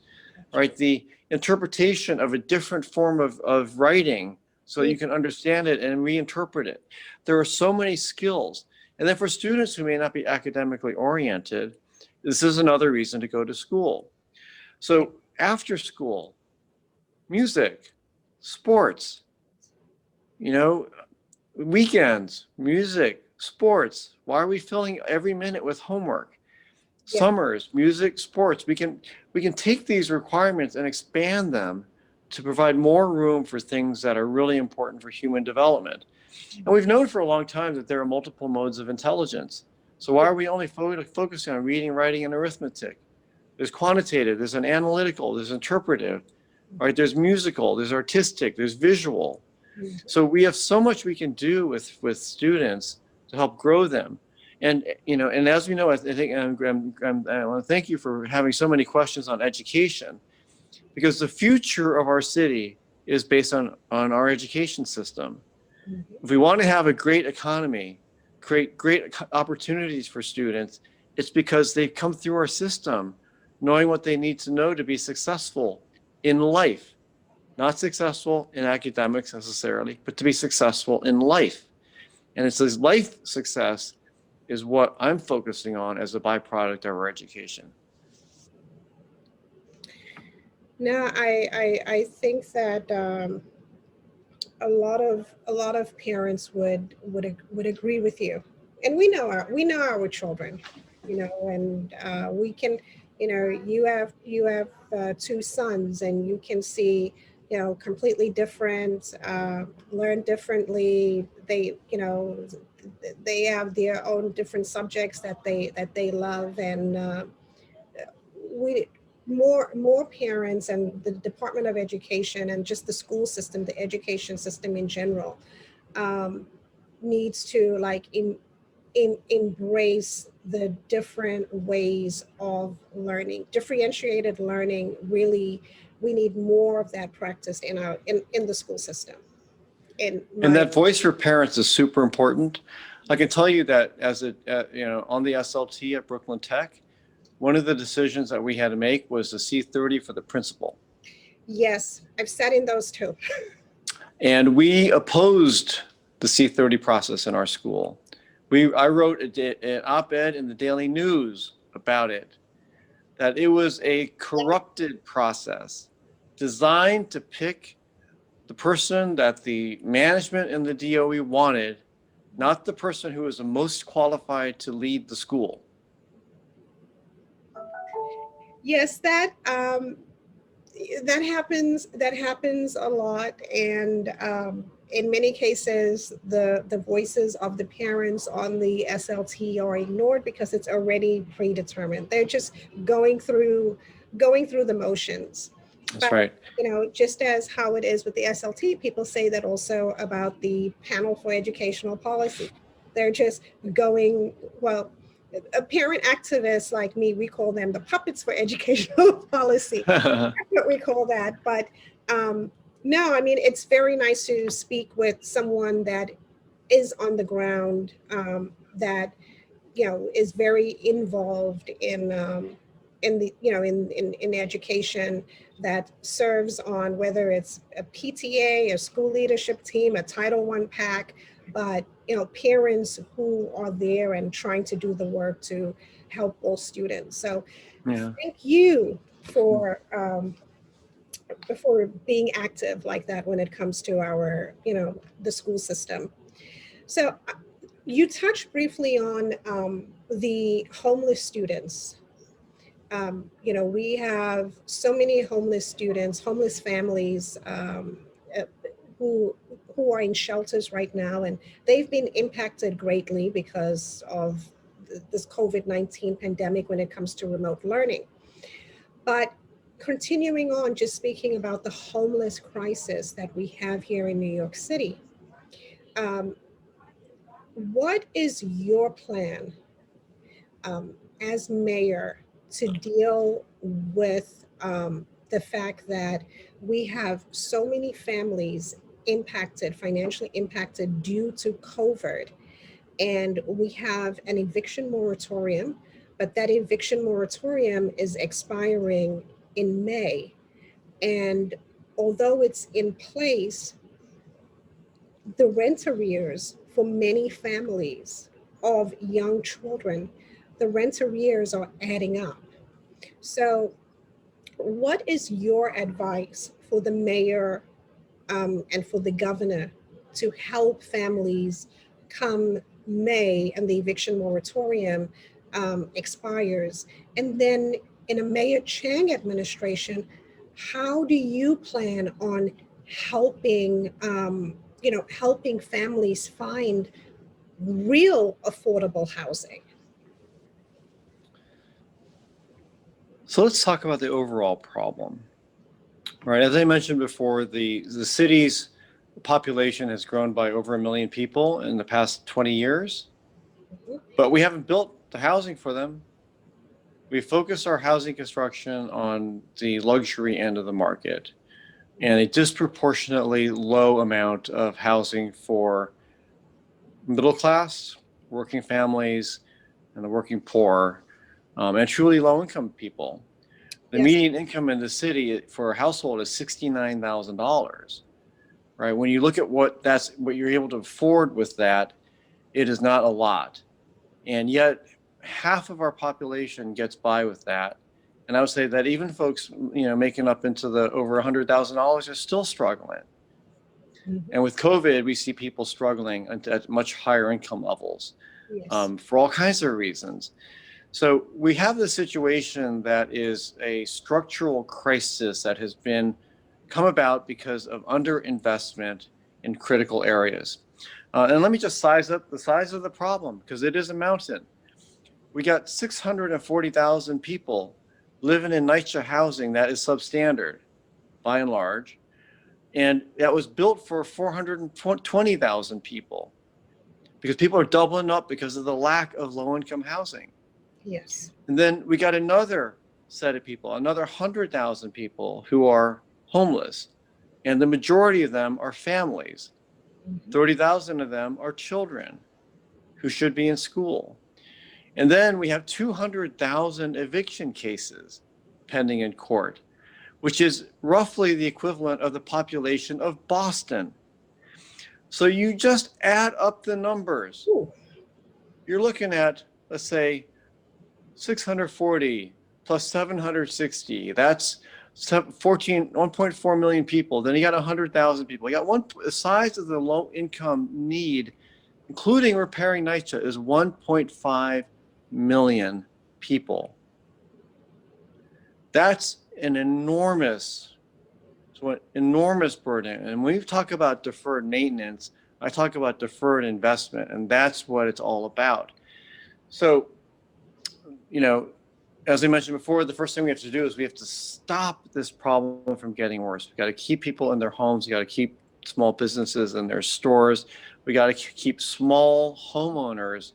right? The interpretation of a different form of writing so that you can understand it and reinterpret it. There are so many skills. And then for students who may not be academically oriented, this is another reason to go to school. So after school, music, sports, weekends, music, sports. Why are we filling every minute with homework? Yeah. Summers, music, sports. We can take these requirements and expand them to provide more room for things that are really important for human development. And we've known for a long time that there are multiple modes of intelligence. So why are we only focusing on reading, writing, and arithmetic? There's quantitative, there's an analytical, there's interpretive, right? There's musical, there's artistic, there's visual. So we have so much we can do with students to help grow them. And as we know, I think I want to thank you for having so many questions on education, because the future of our city is based on our education system. If we want to have a great economy, create great opportunities for students, it's because they've come through our system knowing what they need to know to be successful in life. Not successful in academics necessarily, but to be successful in life. And it's this life success is what I'm focusing on as a byproduct of our education. No, I think that a lot of parents would agree with you, and we know our children, and we can, you have two sons, and you can see, completely different, learn differently. They have their own different subjects that they love, and we more parents and the Department of Education and just the school system, the education system in general, needs to embrace the different ways of learning, differentiated learning. Really, we need more of that practice in the school system. And that voice for parents is super important. I can tell you that on the SLT at Brooklyn Tech, one of the decisions that we had to make was the C30 for the principal. Yes, I've sat in those too. And we opposed the C30 process in our school. I wrote an op-ed in the Daily News about it, that it was a corrupted process designed to pick the person that the management and the DOE wanted, not the person who was the most qualified to lead the school. Yes, that happens a lot, and in many cases the voices of the parents on the SLT are ignored because it's already predetermined. They're just going through the motions. That's right. Just as how it is with the SLT, people say that also about the panel for educational policy. They're just going, well, parent activists like me, we call them the puppets for educational policy. That's what we call that. But no, I mean, it's very nice to speak with someone that is on the ground, that is very involved in education, that serves on whether it's a PTA, a school leadership team, a Title I PAC, but parents who are there and trying to do the work to help all students. So thank you for being active like that when it comes to our the school system. So you touched briefly on the homeless students. We have so many homeless students, homeless families, who are in shelters right now, and they've been impacted greatly because of this COVID-19 pandemic when it comes to remote learning. But continuing on, just speaking about the homeless crisis that we have here in New York City, what is your plan as mayor to deal with the fact that we have so many families impacted, financially impacted due to COVID, and we have an eviction moratorium, but that eviction moratorium is expiring in May. And although it's in place, the rent arrears for many families of young children, the rent arrears are adding up. So, what is your advice for the mayor and for the governor to help families come May and the eviction moratorium expires? And then in a Mayor Chang administration, how do you plan on helping, helping families find real affordable housing? So let's talk about the overall problem. Right, as I mentioned before, the city's population has grown by over 1 million people in the past 20 years, but we haven't built the housing for them. We focus our housing construction on the luxury end of the market, and a disproportionately low amount of housing for middle class, working families, and the working poor, and truly low income people. The Yes. median income in the city for a household is $69,000, right? When you look at what you're able to afford with that, it is not a lot. And yet half of our population gets by with that. And I would say that even folks, making up into the over $100,000 are still struggling. Mhm. And with COVID, we see people struggling at much higher income levels, Yes. for all kinds of reasons. So we have this situation that is a structural crisis that has come about because of underinvestment in critical areas. And let me just size up the size of the problem, because it is a mountain. We got 640,000 people living in NYCHA housing that is substandard, by and large, and that was built for 420,000 people, because people are doubling up because of the lack of low-income housing. Yes. And then we got another set of people, another 100,000 people who are homeless. And the majority of them are families. Mhm. 30,000 of them are children who should be in school. And then we have 200,000 eviction cases pending in court, which is roughly the equivalent of the population of Boston. So you just add up the numbers. Ooh. You're looking at, let's say, 640 plus 760, that's 1.4 million people. Then you got 100,000 people. You got the size of the low income need, including repairing NYCHA, is 1.5 million people. That's an enormous burden. And when we talk about deferred maintenance, I talk about deferred investment, and that's what it's all about. So, as I mentioned before, the first thing we have to do is we have to stop this problem from getting worse. We got to keep people in their homes. We got to keep small businesses in their stores. We got to keep small homeowners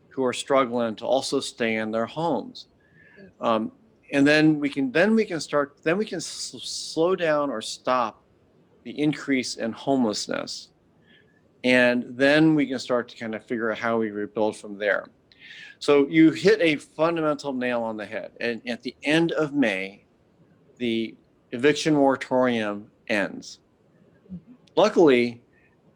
who are struggling to also stay in their homes. And then we can slow down or stop the increase in homelessness. And then we can start to kind of figure out how we rebuild from there. So you hit a fundamental nail on the head. And at the end of May, the eviction moratorium ends. Luckily,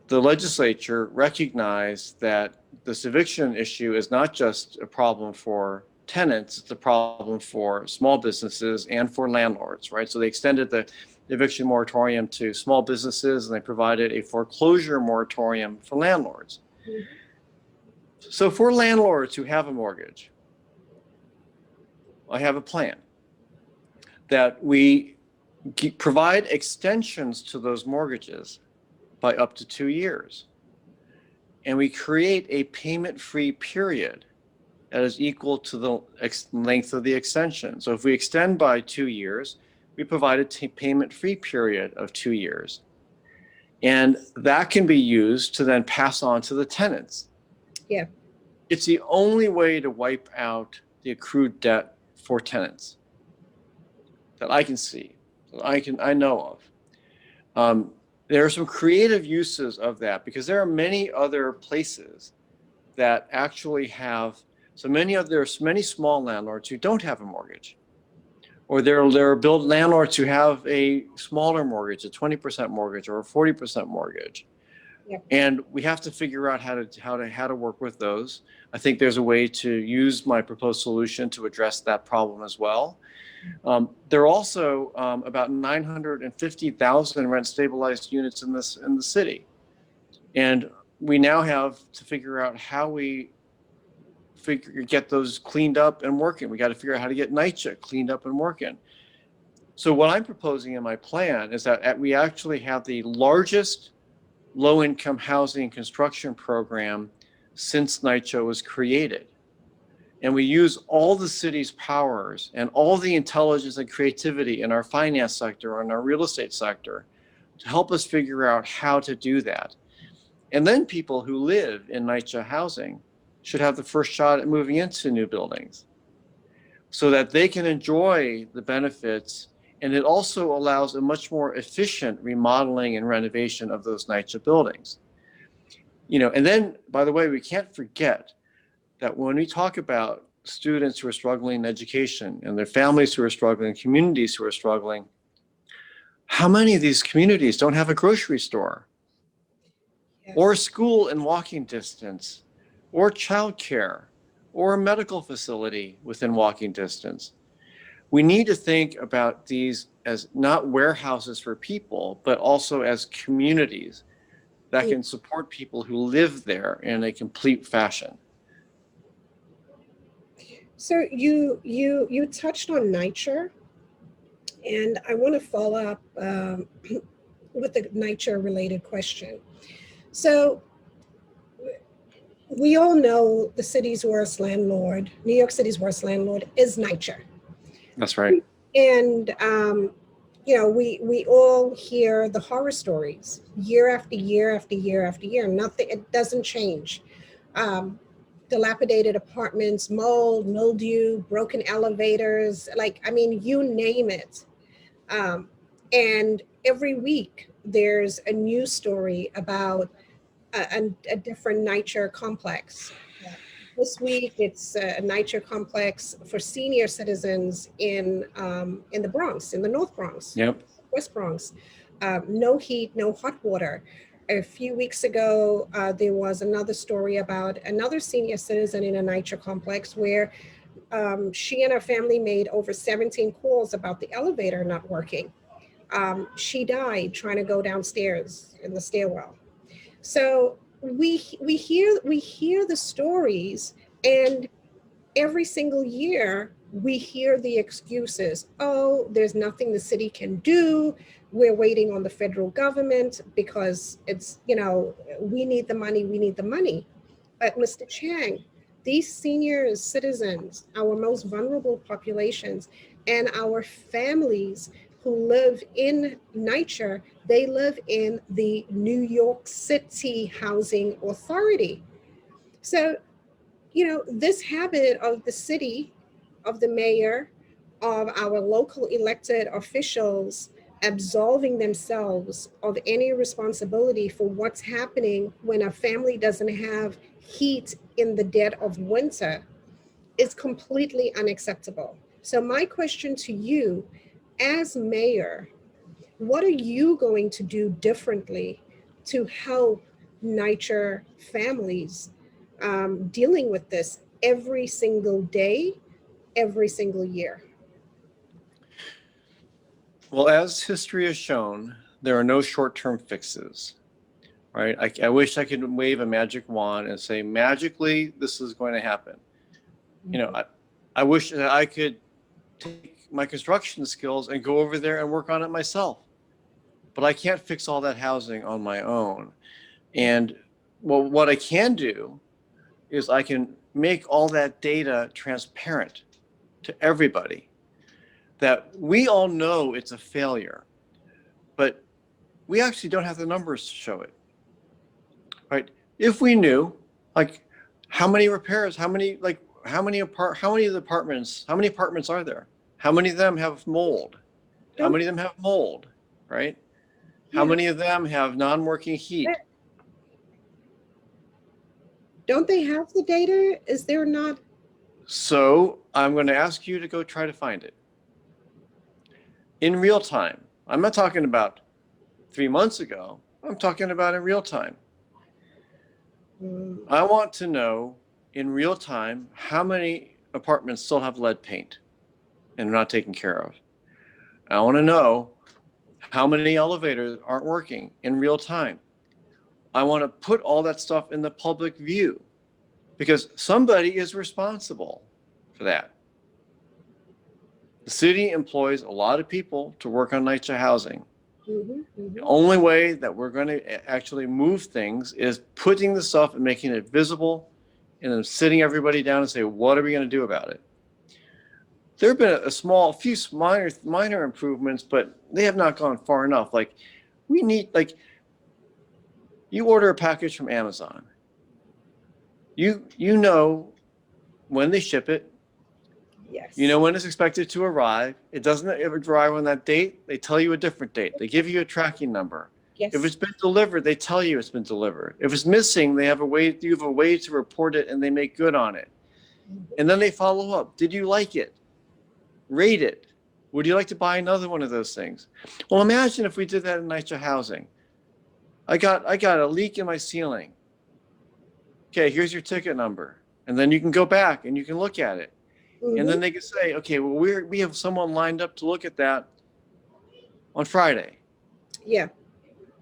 the legislature recognized that this eviction issue is not just a problem for tenants, it's a problem for small businesses and for landlords, right? So they extended the eviction moratorium to small businesses, and they provided a foreclosure moratorium for landlords. Mm-hmm. So for landlords who have a mortgage, I have a plan that we provide extensions to those mortgages by up to 2 years. And we create a payment-free period that is equal to the length of the extension. So if we extend by 2 years, we provide a payment-free period of 2 years. And that can be used to then pass on to the tenants. Yeah. It's the only way to wipe out the accrued debt for tenants that I can see. I know of. There are some creative uses of that because there are many other places that actually have, there's many small landlords who don't have a mortgage, or there are built landlords who have a smaller mortgage, a 20% mortgage or a 40% mortgage. Yep. And we have to figure out how to work with those. I think there's a way to use my proposed solution to address that problem as well. There are also about 950,000 rent stabilized units in the city. And we now have to figure out how we get those cleaned up and working. We got to figure out how to get NYCHA cleaned up and working. So what I'm proposing in my plan is that we actually have the largest low-income housing construction program since NYCHA was created. And we use all the city's powers and all the intelligence and creativity in our finance sector or in our real estate sector to help us figure out how to do that. And then people who live in NYCHA housing should have the first shot at moving into new buildings so that they can enjoy the benefits. And it also allows a much more efficient remodeling and renovation of those NYCHA buildings. And then, by the way, we can't forget that when we talk about students who are struggling in education and their families who are struggling, communities who are struggling, how many of these communities don't have a grocery store? Yes. Or a school in walking distance, or childcare, or a medical facility within walking distance? We need to think about these as not warehouses for people, but also as communities that can support people who live there in a complete fashion. So you touched on NYCHA, and I want to follow up with the NYCHA related question. So we all know the city's worst landlord, New York City's worst landlord, is NYCHA. That's right. And we all hear the horror stories year after year after year after year. Nothing, it doesn't change. Dilapidated apartments, mold, mildew, broken elevators, you name it. And every week there's a news story about a different NYCHA complex. This week it's a NYCHA complex for senior citizens in the Bronx, in the North Bronx, yep. West Bronx. No heat, no hot water. A few weeks ago, there was another story about another senior citizen in a NYCHA complex where she and her family made over 17 calls about the elevator not working. She died trying to go downstairs in the stairwell. So we hear the stories, and every single year we hear the excuses. Oh, there's nothing the city can do. We're waiting on the federal government because it's, we need the money. But Mr. Chang, these senior citizens, our most vulnerable populations, and our families who live in NYCHA, they live in the New York City Housing Authority. So, this habit of the city, of the mayor, of our local elected officials absolving themselves of any responsibility for what's happening when a family doesn't have heat in the dead of winter is completely unacceptable. So my question to you, as mayor, what are you going to do differently to help NYCHA families dealing with this every single day, every single year? Well, as history has shown, there are no short-term fixes, right? I wish I could wave a magic wand and say, magically, this is going to happen. I wish that I could take my construction skills and go over there and work on it myself. But I can't fix all that housing on my own. And what I can do is I can make all that data transparent to everybody, that we all know it's a failure, but we actually don't have the numbers to show it, right? If we knew, how many repairs, how many apartments are there? How many of them have mold? How many of them have mold, right? How many of them have non-working heat? Don't they have the data? Is there not? So I'm going to ask you to go try to find it. In real time. I'm not talking about 3 months ago. I'm talking about in real time. I want to know in real time how many apartments still have lead paint and are not taken care of. I want to know how many elevators aren't working in real time. I want to put all that stuff in the public view because somebody is responsible for that. The city employs a lot of people to work on NYCHA housing. The only way that we're going to actually move things is putting the stuff and making it visible and then sitting everybody down and say, what are we going to do about it? There have been a few minor improvements, but they have not gone far enough. Like we need, like you order a package from Amazon. You know when they ship it. Yes. You know when it's expected to arrive. It doesn't ever arrive on that date. They tell you a different date. They give you a tracking number. Yes. If it's been delivered, they tell you it's been delivered. If it's missing, you have a way to report it and they make good on it. And then they follow up. Did you like it? Rate it. Would you like to buy another one of those things? Well, imagine if we did that in NYCHA housing. I got a leak in my ceiling. Okay, here's your ticket number. And then you can go back and you can look at it. And then they can say, okay, well, we have someone lined up to look at that on Friday. Yeah.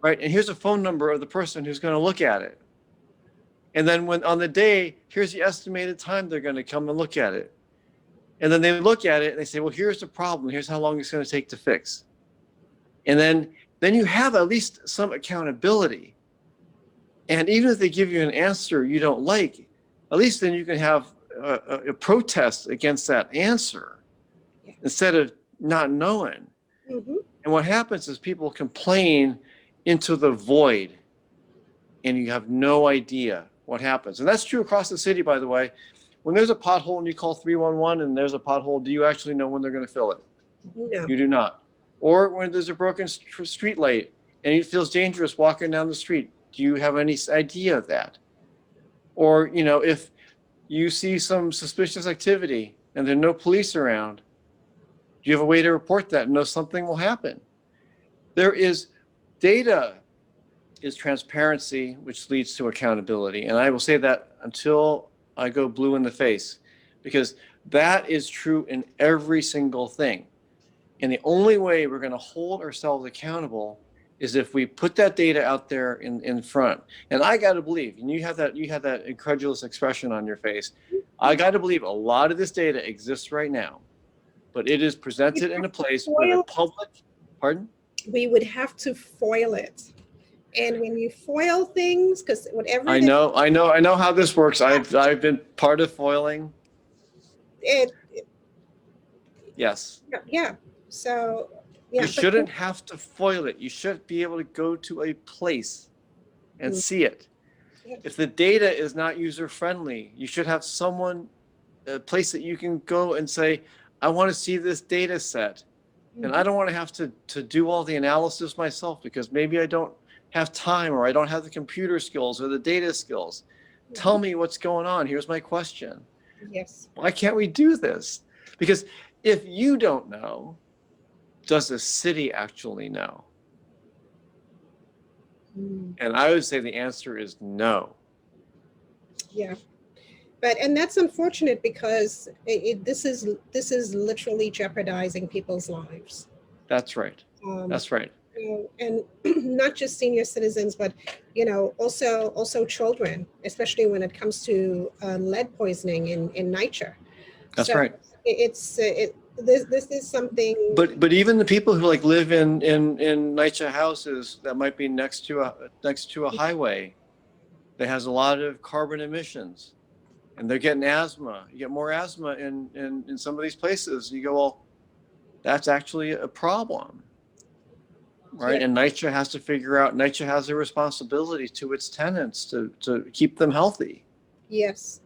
Right. And here's a phone number of the person who's going to look at it. And then when on the day, here's the estimated time they're going to come and look at it. And then they look at it and they say, well, here's the problem. Here's how long it's going to take to fix. And then you have at least some accountability. And even if they give you an answer you don't like, at least then you can have a protest against that answer instead of not knowing. And what happens is people complain into the void and you have no idea what happens. And that's true across the city, by the way. When there's a pothole and you call 311 and there's a pothole, do you actually know when they're going to fill it? No. You do not. Or when there's a broken street light and it feels dangerous walking down the street, do you have any idea of that? Or, you know, if you see some suspicious activity and there are no police around, do you have a way to report that and know something will happen? There is data is transparency, which leads to accountability. And I will say that until I go blue in the face, because that is true in every single thing. And the only way we're going to hold ourselves accountable is if we put that data out there in front. And I got to believe, and you have that incredulous expression on your face. I got to believe a lot of this data exists right now, but it is presented in a place where the public, pardon? We would have to foil it. And when you foil things, because whatever I know how this works. I've been part of foiling. Yes. Yeah. So yeah. You shouldn't have to foil it. You should be able to go to a place and see it. Yeah. If the data is not user friendly, you should have a place that you can go and say, I want to see this data set. And I don't want to have to do all the analysis myself because maybe I don't have time or I don't have the computer skills or the data skills. Tell me what's going on. Here's my question. Yes. Why can't we do this? Because if you don't know, does the city actually know? And I would say the answer is no. Yeah. And that's unfortunate because this is literally jeopardizing people's lives. That's right. That's right. And not just senior citizens, but also children, especially when it comes to lead poisoning in NYCHA. That's right. This is something. But even the people who live in NYCHA houses that might be next to a highway that has a lot of carbon emissions. And they're getting asthma. You get more asthma in some of these places. You go, well, that's actually a problem, right? Yeah. And NYCHA has to figure out, NYCHA has a responsibility to its tenants to keep them healthy. Yes.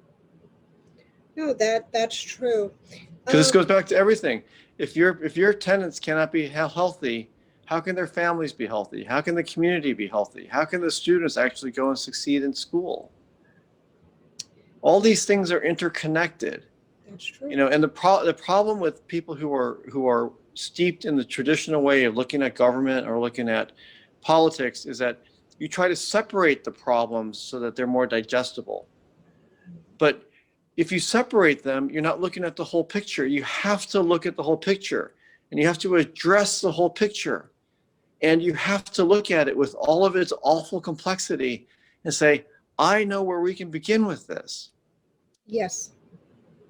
No, that's true. Because this goes back to everything. If your tenants cannot be healthy, how can their families be healthy? How can the community be healthy? How can the students actually go and succeed in school? All these things are interconnected. That's true. You know, and the problem with people who are steeped in the traditional way of looking at government or looking at politics is that you try to separate the problems so that they're more digestible. But if you separate them, you're not looking at the whole picture. You have to look at the whole picture, and you have to address the whole picture. And you have to look at it with all of its awful complexity and say, I know where we can begin with this. Yes.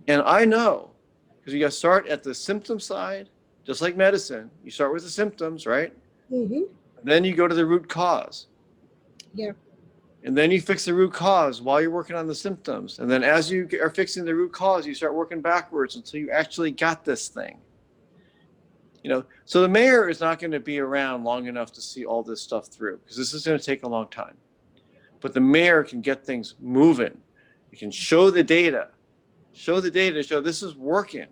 And I know, because you got to start at the symptom side, just like medicine. You start with the symptoms, right? Mm-hmm. Then you go to the root cause. Yeah. And then you fix the root cause while you're working on the symptoms. And then as you are fixing the root cause, you start working backwards until you actually got this thing. You know, so the mayor is not going to be around long enough to see all this stuff through, because this is going to take a long time. But the mayor can get things moving. You can show the data, show this is working.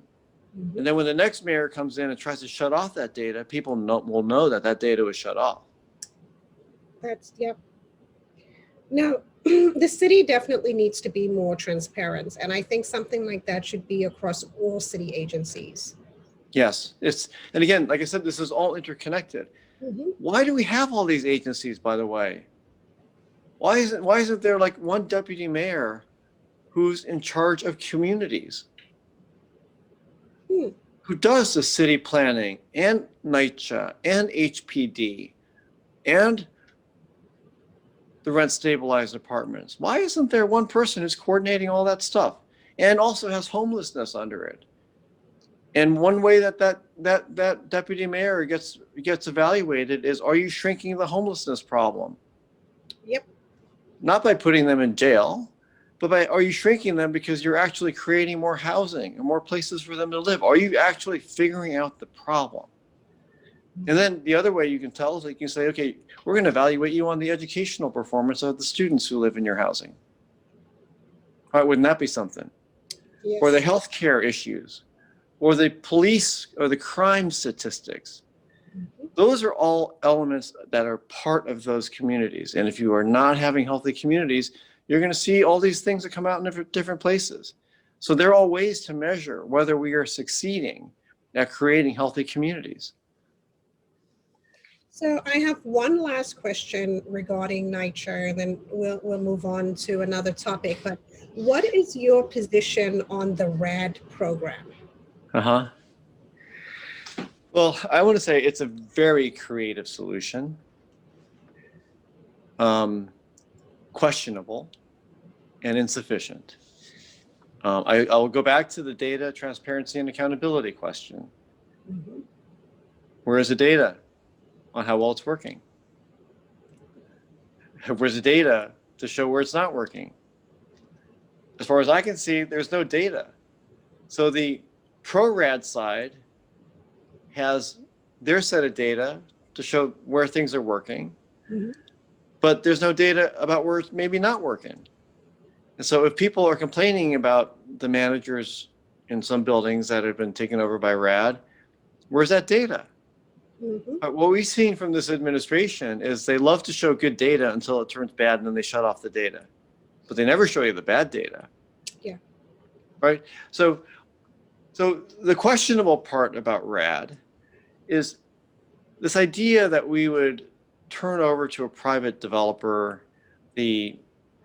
Mm-hmm. And then when the next mayor comes in and tries to shut off that data, people will know that data was shut off. That's, yep. Now, the city definitely needs to be more transparent. And I think something like that should be across all city agencies. Yes, and again, like I said, this is all interconnected. Mm-hmm. Why do we have all these agencies, by the way? Why isn't there like one deputy mayor who's in charge of communities? Who does the city planning and NYCHA and HPD and the rent stabilized apartments? Why isn't there one person who's coordinating all that stuff and also has homelessness under it? And one way that deputy mayor gets evaluated is, are you shrinking the homelessness problem? Yep. Not by putting them in jail, but by, are you shrinking them because you're actually creating more housing and more places for them to live? Are you actually figuring out the problem? And then the other way you can tell is, like, you can say, okay, we're going to evaluate you on the educational performance of the students who live in your housing. All right, wouldn't that be something? Yes. Or the healthcare issues, or the police or the crime statistics. Mm-hmm. Those are all elements that are part of those communities. And if you are not having healthy communities, you're going to see all these things that come out in different places. So there are all ways to measure whether we are succeeding at creating healthy communities. So I have one last question regarding NYCHA, and then we'll move on to another topic. But what is your position on the RAD program? Well, I want to say it's a very creative solution. Questionable and insufficient. I'll go back to the data transparency and accountability question. Mm-hmm. Where is the data on how well it's working? Where's the data to show where it's not working? As far as I can see, there's no data. So the pro-RAD side has their set of data to show where things are working, mm-hmm. but there's no data about where it's maybe not working. And so if people are complaining about the managers in some buildings that have been taken over by RAD, where's that data? Mm-hmm. What we've seen from this administration is they love to show good data until it turns bad, and then they shut off the data. But they never show you the bad data. Yeah. Right? So the questionable part about RAD is this idea that we would turn over to a private developer the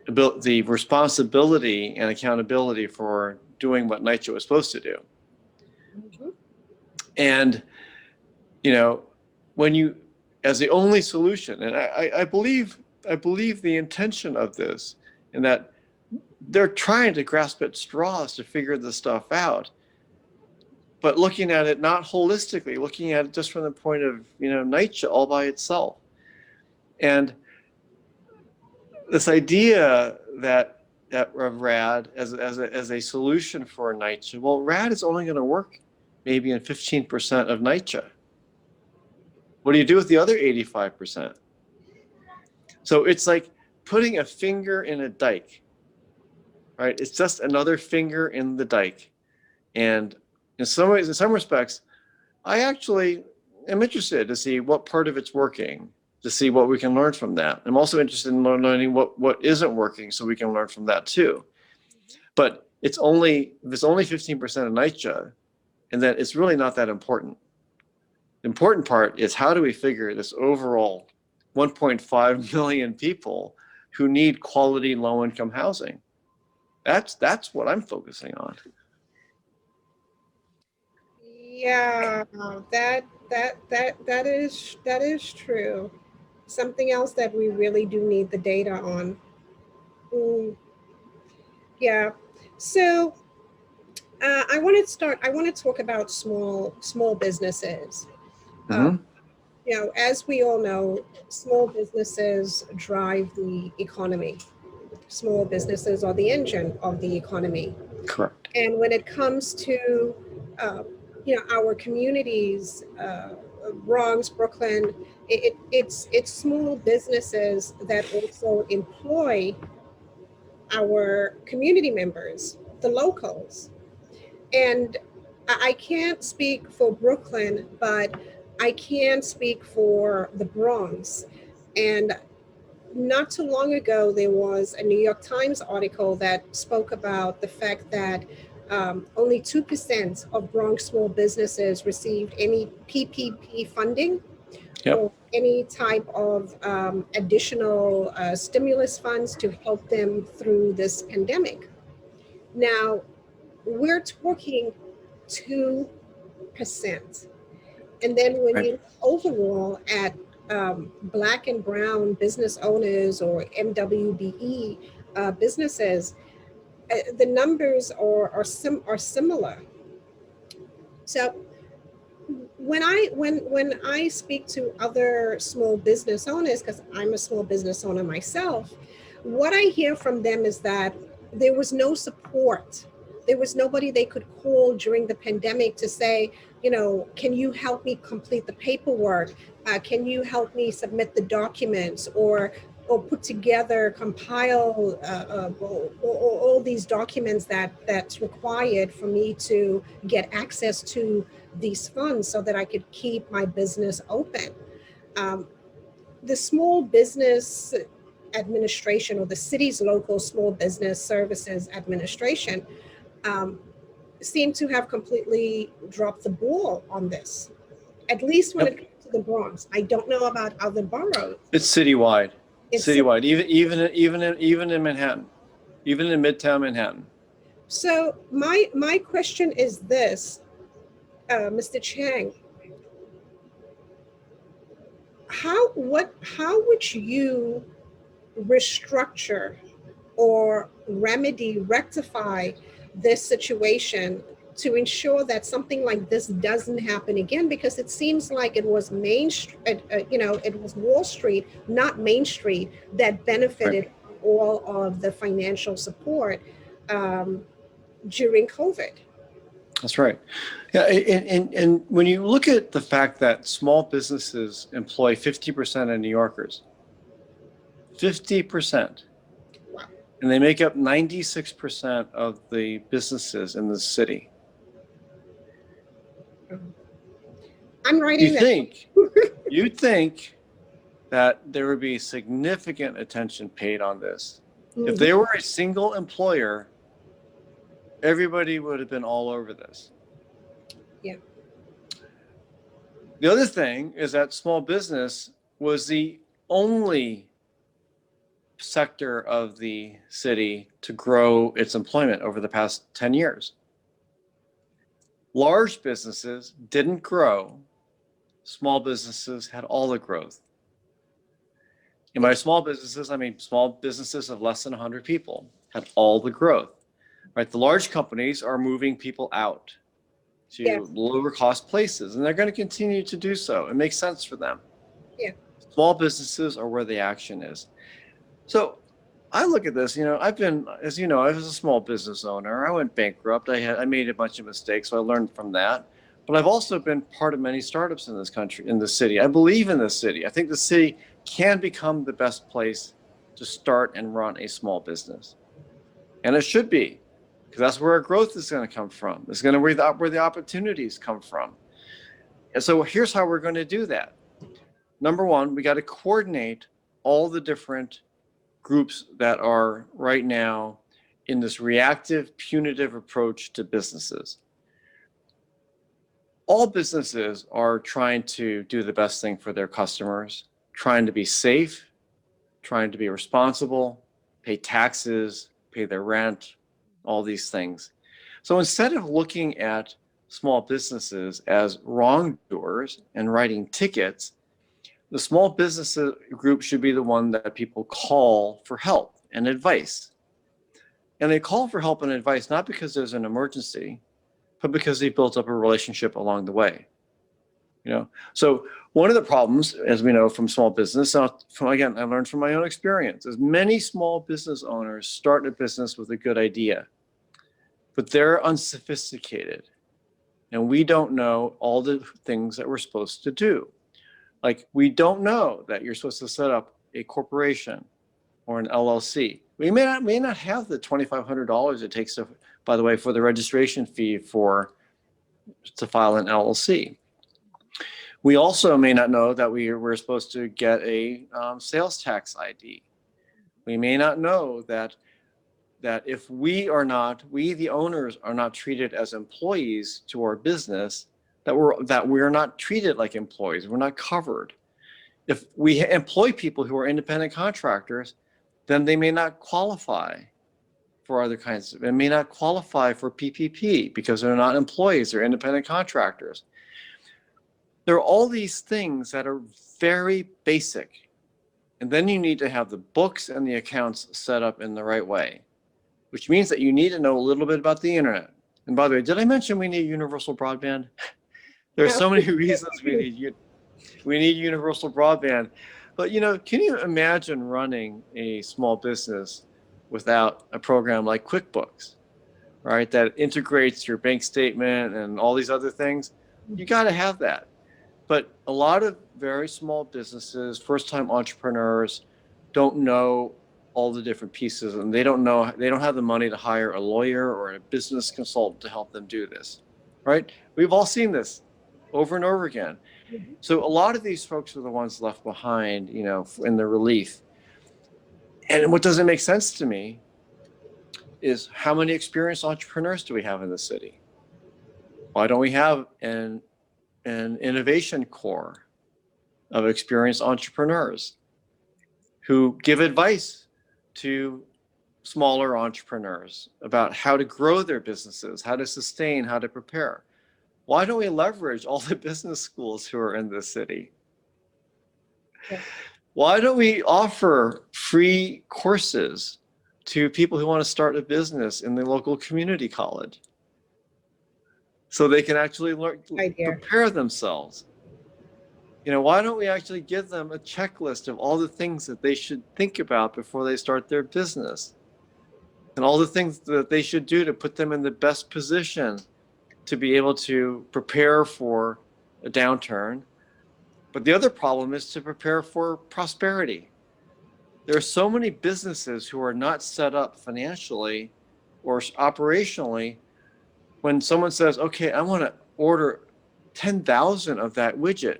responsibility and accountability for doing what NYCHA was supposed to do. Mm-hmm. And, you know, when you, as the only solution, and I believe the intention of this, in that they're trying to grasp at straws to figure this stuff out, but looking at it not holistically, looking at it just from the point of, you know, NYCHA all by itself. And this idea that of RAD as a solution for NYCHA, well, RAD is only going to work maybe in 15% of NYCHA. What do you do with the other 85%? So it's like putting a finger in a dike, right? It's just another finger in the dike. And in some ways, in some respects, I actually am interested to see what part of it's working, to see what we can learn from that. I'm also interested in learning what isn't working so we can learn from that too. But if it's only 15% of NYCHA, and that it's really not that important. The important part is how do we figure this overall 1.5 million people who need quality low-income housing? That's what I'm focusing on. Yeah, that is true. Something else that we really do need the data on. Yeah. So I want to talk about small businesses. You know, as we all know, small businesses drive the economy. Small businesses are the engine of the economy. Correct. And when it comes to, you know, our communities, Bronx, Brooklyn, it's small businesses that also employ our community members, the locals. And I can't speak for Brooklyn, but I can speak for the Bronx. And not too long ago, there was a New York Times article that spoke about the fact that only 2% of Bronx small businesses received any PPP funding. Yep. Or any type of additional stimulus funds to help them through this pandemic. Now, we're talking 2%. And then when you look overall at Black and brown business owners or MWBE businesses, the numbers are similar. So when I speak to other small business owners, because I'm a small business owner myself, what I hear from them is that there was no support. There was nobody they could call during the pandemic to say, you know, can you help me complete the paperwork? Can you help me submit the documents or put together, compile all these documents that's required for me to get access to these funds so that I could keep my business open. The Small Business Administration, or the city's local Small Business Services Administration, seem to have completely dropped the ball on this, at least when it comes to the Bronx. I don't know about other boroughs. It's citywide. It's citywide, even in Manhattan, even in Midtown Manhattan. So my question is this, Mr. Chang, how would you restructure or rectify this situation to ensure that something like this doesn't happen again? Because it seems like it was it was Wall Street, not Main Street, that benefited from all of the financial support during COVID. That's right. Yeah, and when you look at the fact that small businesses employ 50% of New Yorkers, 50%. Wow. And they make up 96% of the businesses in the city. I'm writing that. You'd think that there would be significant attention paid on this. Mm-hmm. If they were a single employer, everybody would have been all over this. Yeah. The other thing is that small business was the only sector of the city to grow its employment over the past 10 years. Large businesses didn't grow. Small businesses had all the growth. And by small businesses, I mean small businesses of less than 100 people had all the growth. Right? The large companies are moving people out to lower cost places, and they're going to continue to do so. It makes sense for them. Yeah. Small businesses are where the action is. So I look at this, you know, I've been, as you know, I was a small business owner. I went bankrupt. I made a bunch of mistakes, so I learned from that. But I've also been part of many startups in this country, in the city. I believe in this city. I think the city can become the best place to start and run a small business. And it should be, because that's where our growth is going to come from. It's going to be where the opportunities come from. And so here's how we're going to do that. Number one, we got to coordinate all the different groups that are right now in this reactive, punitive approach to businesses. All businesses are trying to do the best thing for their customers, trying to be safe, trying to be responsible, pay taxes, pay their rent, all these things. So instead of looking at small businesses as wrongdoers and writing tickets, the small business group should be the one that people call for help and advice. And they call for help and advice not because there's an emergency, but because they built up a relationship along the way. So one of the problems, as we know from small business, again, I learned from my own experience, is many small business owners start a business with a good idea, but they're unsophisticated, and we don't know all the things that we're supposed to do. Like, we don't know that you're supposed to set up a corporation or an LLC. We may not have the $2,500 it takes to, by the way, for the registration fee to file an LLC. We also may not know that we're supposed to get a sales tax ID. We may not know that if we the owners are not treated as employees to our business, that we're not treated like employees. We're not covered. If we employ people who are independent contractors, then they may not qualify for other kinds they may not qualify for PPP because they're not employees, they're independent contractors. There are all these things that are very basic. And then you need to have the books and the accounts set up in the right way, which means that you need to know a little bit about the internet. And by the way, did I mention we need universal broadband? There are so many reasons we need universal broadband. But can you imagine running a small business without a program like QuickBooks, right? That integrates your bank statement and all these other things. You got to have that. But a lot of very small businesses, first-time entrepreneurs, don't know all the different pieces, and they don't have the money to hire a lawyer or a business consultant to help them do this, right? We've all seen this over and over again. So a lot of these folks are the ones left behind, in the relief. And what doesn't make sense to me is how many experienced entrepreneurs do we have in the city? Why don't we have an innovation core of experienced entrepreneurs who give advice to smaller entrepreneurs about how to grow their businesses, how to sustain, how to prepare? Why don't we leverage all the business schools who are in the city? Yeah. Why don't we offer free courses to people who want to start a business in the local community college so they can actually prepare themselves? Why don't we actually give them a checklist of all the things that they should think about before they start their business, and all the things that they should do to put them in the best position to be able to prepare for a downturn. But the other problem is to prepare for prosperity. There are so many businesses who are not set up financially or operationally. When someone says, okay, I want to order 10,000 of that widget,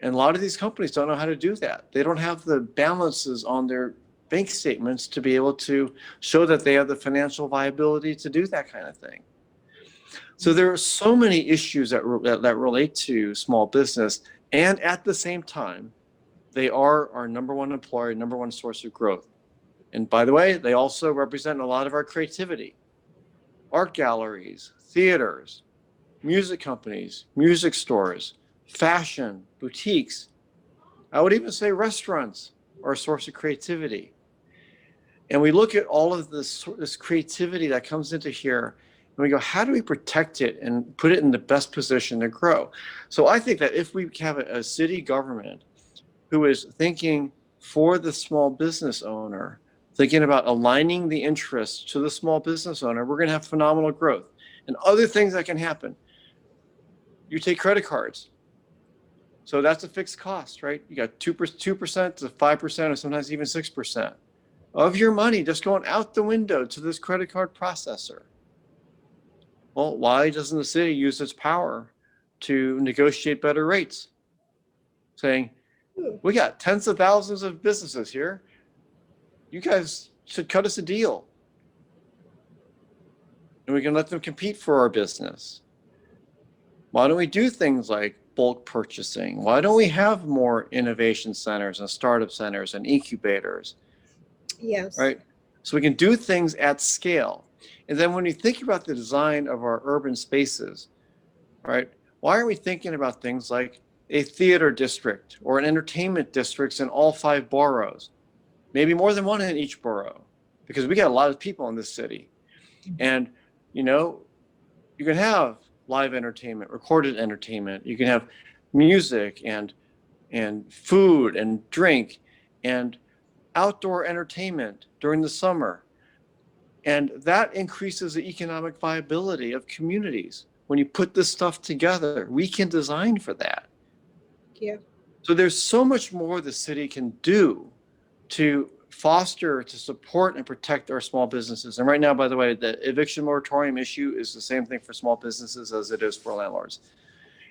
and a lot of these companies don't know how to do that. They don't have the balances on their bank statements to be able to show that they have the financial viability to do that kind of thing. So there are so many issues that relate to small business, and at the same time, they are our number one employer, number one source of growth. And by the way, they also represent a lot of our creativity. Art galleries, theaters, music companies, music stores, fashion, boutiques. I would even say restaurants are a source of creativity. And we look at all of this creativity that comes into here, and we go, how do we protect it and put it in the best position to grow? So I think that if we have a city government who is thinking for the small business owner, thinking about aligning the interests to the small business owner, we're going to have phenomenal growth. And other things that can happen. You take credit cards. So that's a fixed cost, right? You got 2% to 5%, or sometimes even 6% of your money just going out the window to this credit card processor. Well, why doesn't the city use its power to negotiate better rates, saying, we got tens of thousands of businesses here. You guys should cut us a deal. And we can let them compete for our business. Why don't we do things like bulk purchasing? Why don't we have more innovation centers and startup centers and incubators? Yes. Right? So we can do things at scale. And then when you think about the design of our urban spaces, right? Why are we thinking about things like a theater district or an entertainment districts in all 5 boroughs? Maybe more than one in each borough, because we got a lot of people in this city. And, you know, you can have live entertainment, recorded entertainment. You can have music and food and drink and outdoor entertainment during the summer. And that increases the economic viability of communities. When you put this stuff together, we can design for that. Yeah. So there's so much more the city can do to foster, to support and protect our small businesses. And right now, by the way, the eviction moratorium issue is the same thing for small businesses as it is for landlords.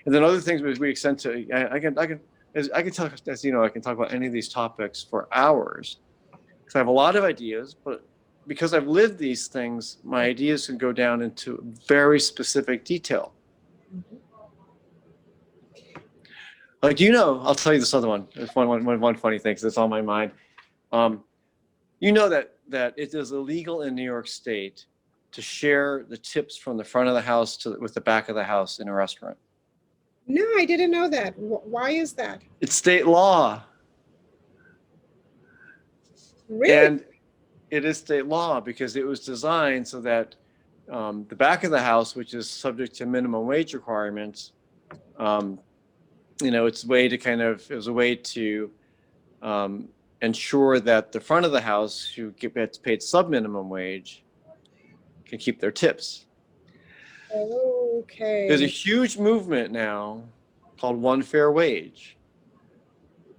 And then other things we extend to, I can talk, as you know, I can talk about any of these topics for hours, because I have a lot of ideas, but because I've lived these things, my ideas can go down into very specific detail. Like, you know, I'll tell you this other one. There's one funny thing, because it's on my mind. You know that it is illegal in New York State to share the tips from the front of the house with the back of the house in a restaurant. No, I didn't know that. Why is that? It's state law. Really? And it is state law because it was designed so that the back of the house, which is subject to minimum wage requirements, you know, it was a way to ensure that the front of the house, who gets paid sub-minimum wage, can keep their tips. Okay. There's a huge movement now called One Fair Wage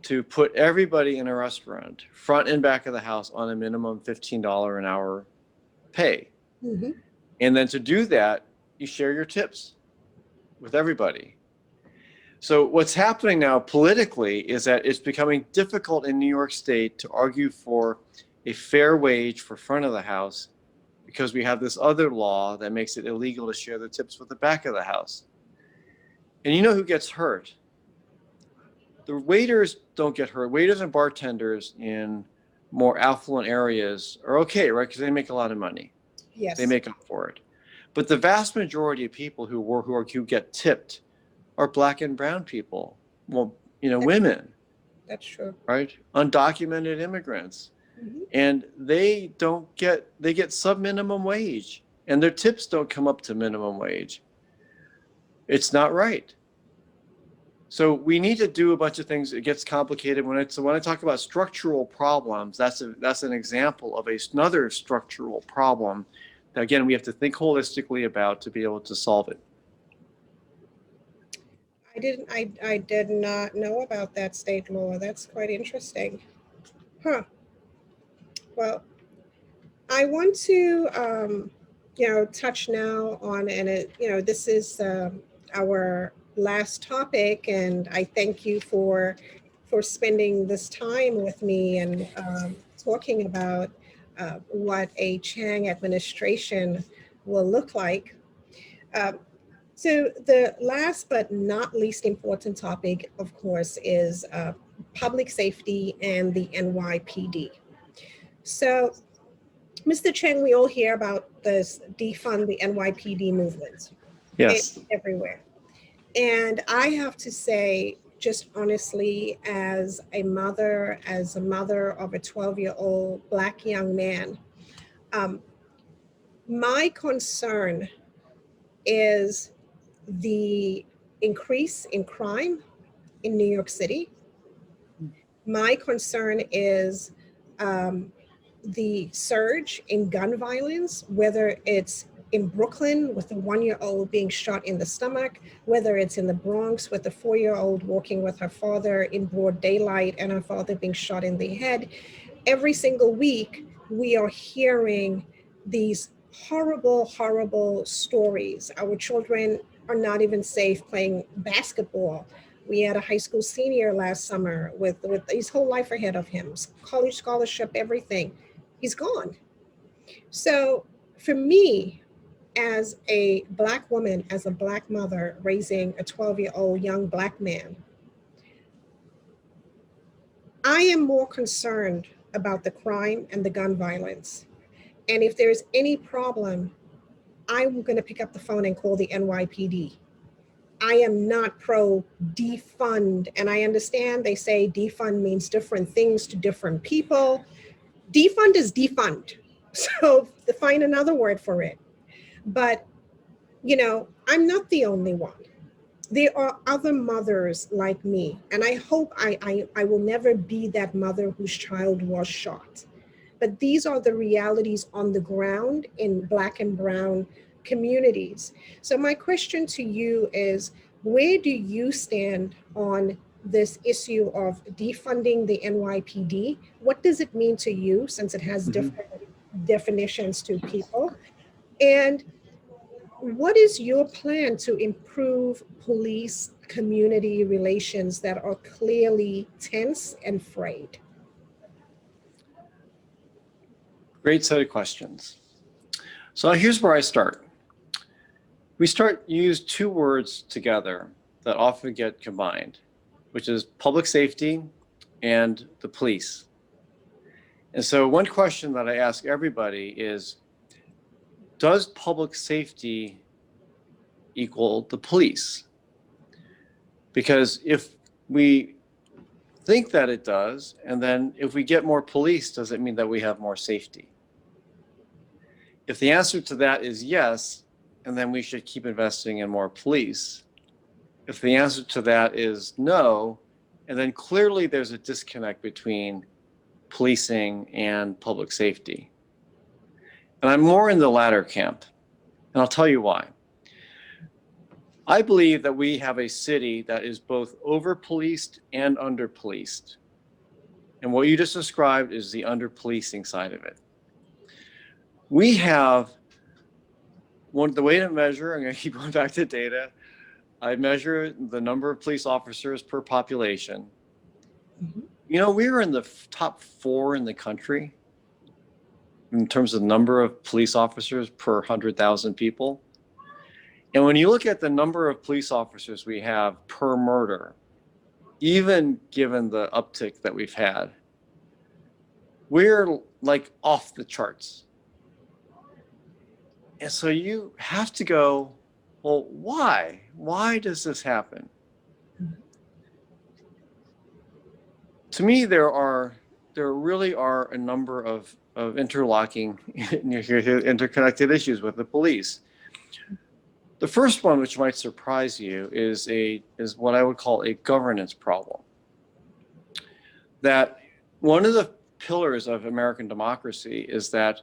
to put everybody in a restaurant, front and back of the house, on a minimum $15 an hour pay. Mm-hmm. And then to do that, you share your tips with everybody. So what's happening now politically is that it's becoming difficult in New York State to argue for a fair wage for front of the house, because we have this other law that makes it illegal to share the tips with the back of the house. And you know who gets hurt? The waiters don't get hurt. Waiters and bartenders in more affluent areas are okay, right? Because they make a lot of money. Yes. They make up for it. But the vast majority of people who get tipped are Black and brown people. Well, you know, women. That's true. Right? Undocumented immigrants. Mm-hmm. And they get sub-minimum wage, and their tips don't come up to minimum wage. It's not right. So we need to do a bunch of things. It gets complicated when I talk about structural problems. That's an example of another structural problem that, again, we have to think holistically about to be able to solve it. I did not know about that state law. That's quite interesting. Huh. Well, I want to, touch now on, this is our last topic, and I thank you for spending this time with me and talking about what a Chang administration will look like. So the last but not least important topic, of course, is public safety and the NYPD. So, Mr. Chang, we all hear about this defund the NYPD movement. Yes. Everywhere. And I have to say, just honestly, as a mother of a 12-year-old Black young man, my concern is the increase in crime in New York City. My concern is the surge in gun violence, whether it's in Brooklyn with the 1-year-old being shot in the stomach, whether it's in the Bronx with the 4-year-old walking with her father in broad daylight and her father being shot in the head. Every single week, we are hearing these horrible, horrible stories. Our children are not even safe playing basketball. We had a high school senior last summer with his whole life ahead of him, college scholarship, everything. He's gone. So for me, as a Black woman, as a Black mother raising a 12-year-old young Black man, I am more concerned about the crime and the gun violence. And if there's any problem, I'm going to pick up the phone and call the NYPD. I am not pro defund. And I understand they say defund means different things to different people. Defund is defund. So find another word for it. But, you know, I'm not the only one. There are other mothers like me. And I hope I will never be that mother whose child was shot. But these are the realities on the ground in Black and brown communities. So my question to you is, where do you stand on this issue of defunding the NYPD? What does it mean to you, since it has different definitions to people? And what is your plan to improve police community relations that are clearly tense and frayed? Great set of questions. So here's where I start. We use two words together that often get combined, which is public safety and the police. And so one question that I ask everybody is, does public safety equal the police? Because if we think that it does, and then if we get more police, does it mean that we have more safety? If the answer to that is yes, and then we should keep investing in more police. If the answer to that is no, and then clearly there's a disconnect between policing and public safety. And I'm more in the latter camp, and I'll tell you why. I believe that we have a city that is both over-policed and under-policed. And what you just described is the under-policing side of it. We have the way to measure, I'm going to keep going back to data. I measure the number of police officers per population. You know, we were in the top 4 in the country in terms of number of police officers per 100,000 people. And when you look at the number of police officers we have per murder, even given the uptick that we've had, we're like off the charts. And so you have to go, well, why? Why does this happen? To me, there really are a number of interlocking, interconnected issues with the police. The first one, which might surprise you, is what I would call a governance problem. That one of the pillars of American democracy is that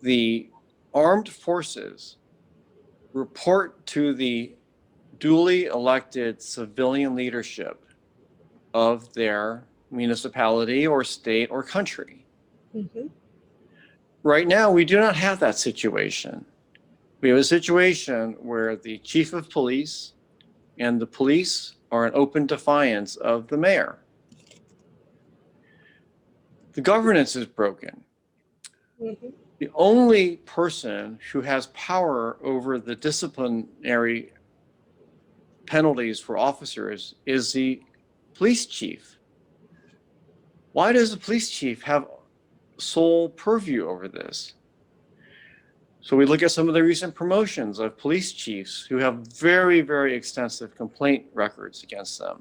the armed forces report to the duly elected civilian leadership of their municipality or state or country. Right now, we do not have that situation. We have a situation where the chief of police and the police are in open defiance of the mayor. The governance is broken. The only person who has power over the disciplinary penalties for officers is the police chief. Why does the police chief have sole purview over this? So we look at some of the recent promotions of police chiefs who have very, very extensive complaint records against them.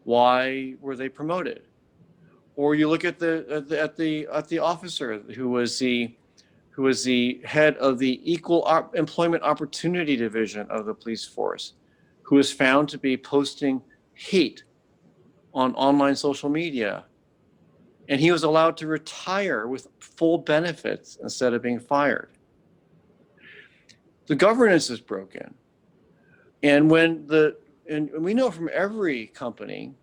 Why were they promoted? Or you look at the officer who was the head of the Equal Employment Opportunity Division of the police force, who was found to be posting hate on online social media. And he was allowed to retire with full benefits instead of being fired. The governance is broken. And and we know from every company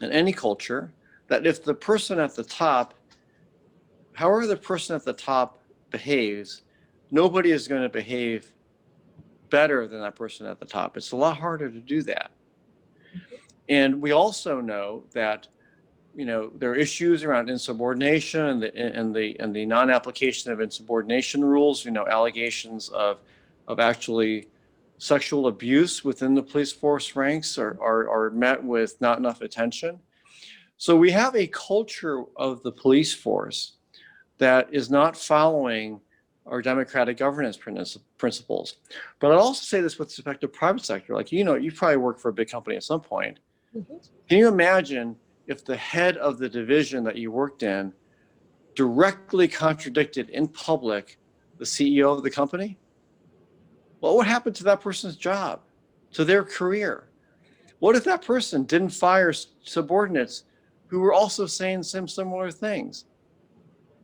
and any culture that if the person at the top, however the person at the top behaves, nobody is going to behave better than that person at the top. It's a lot harder to do that. And we also know that, there are issues around insubordination and the non-application of insubordination rules, allegations of actually sexual abuse within the police force ranks are met with not enough attention. So we have a culture of the police force that is not following our democratic governance principles. But I'd also say this with respect to private sector. Like, you probably worked for a big company at some point. Mm-hmm. Can you imagine if the head of the division that you worked in directly contradicted in public the CEO of the company? What would happen to that person's job, to their career? What if that person didn't fire subordinates who were also saying some similar things?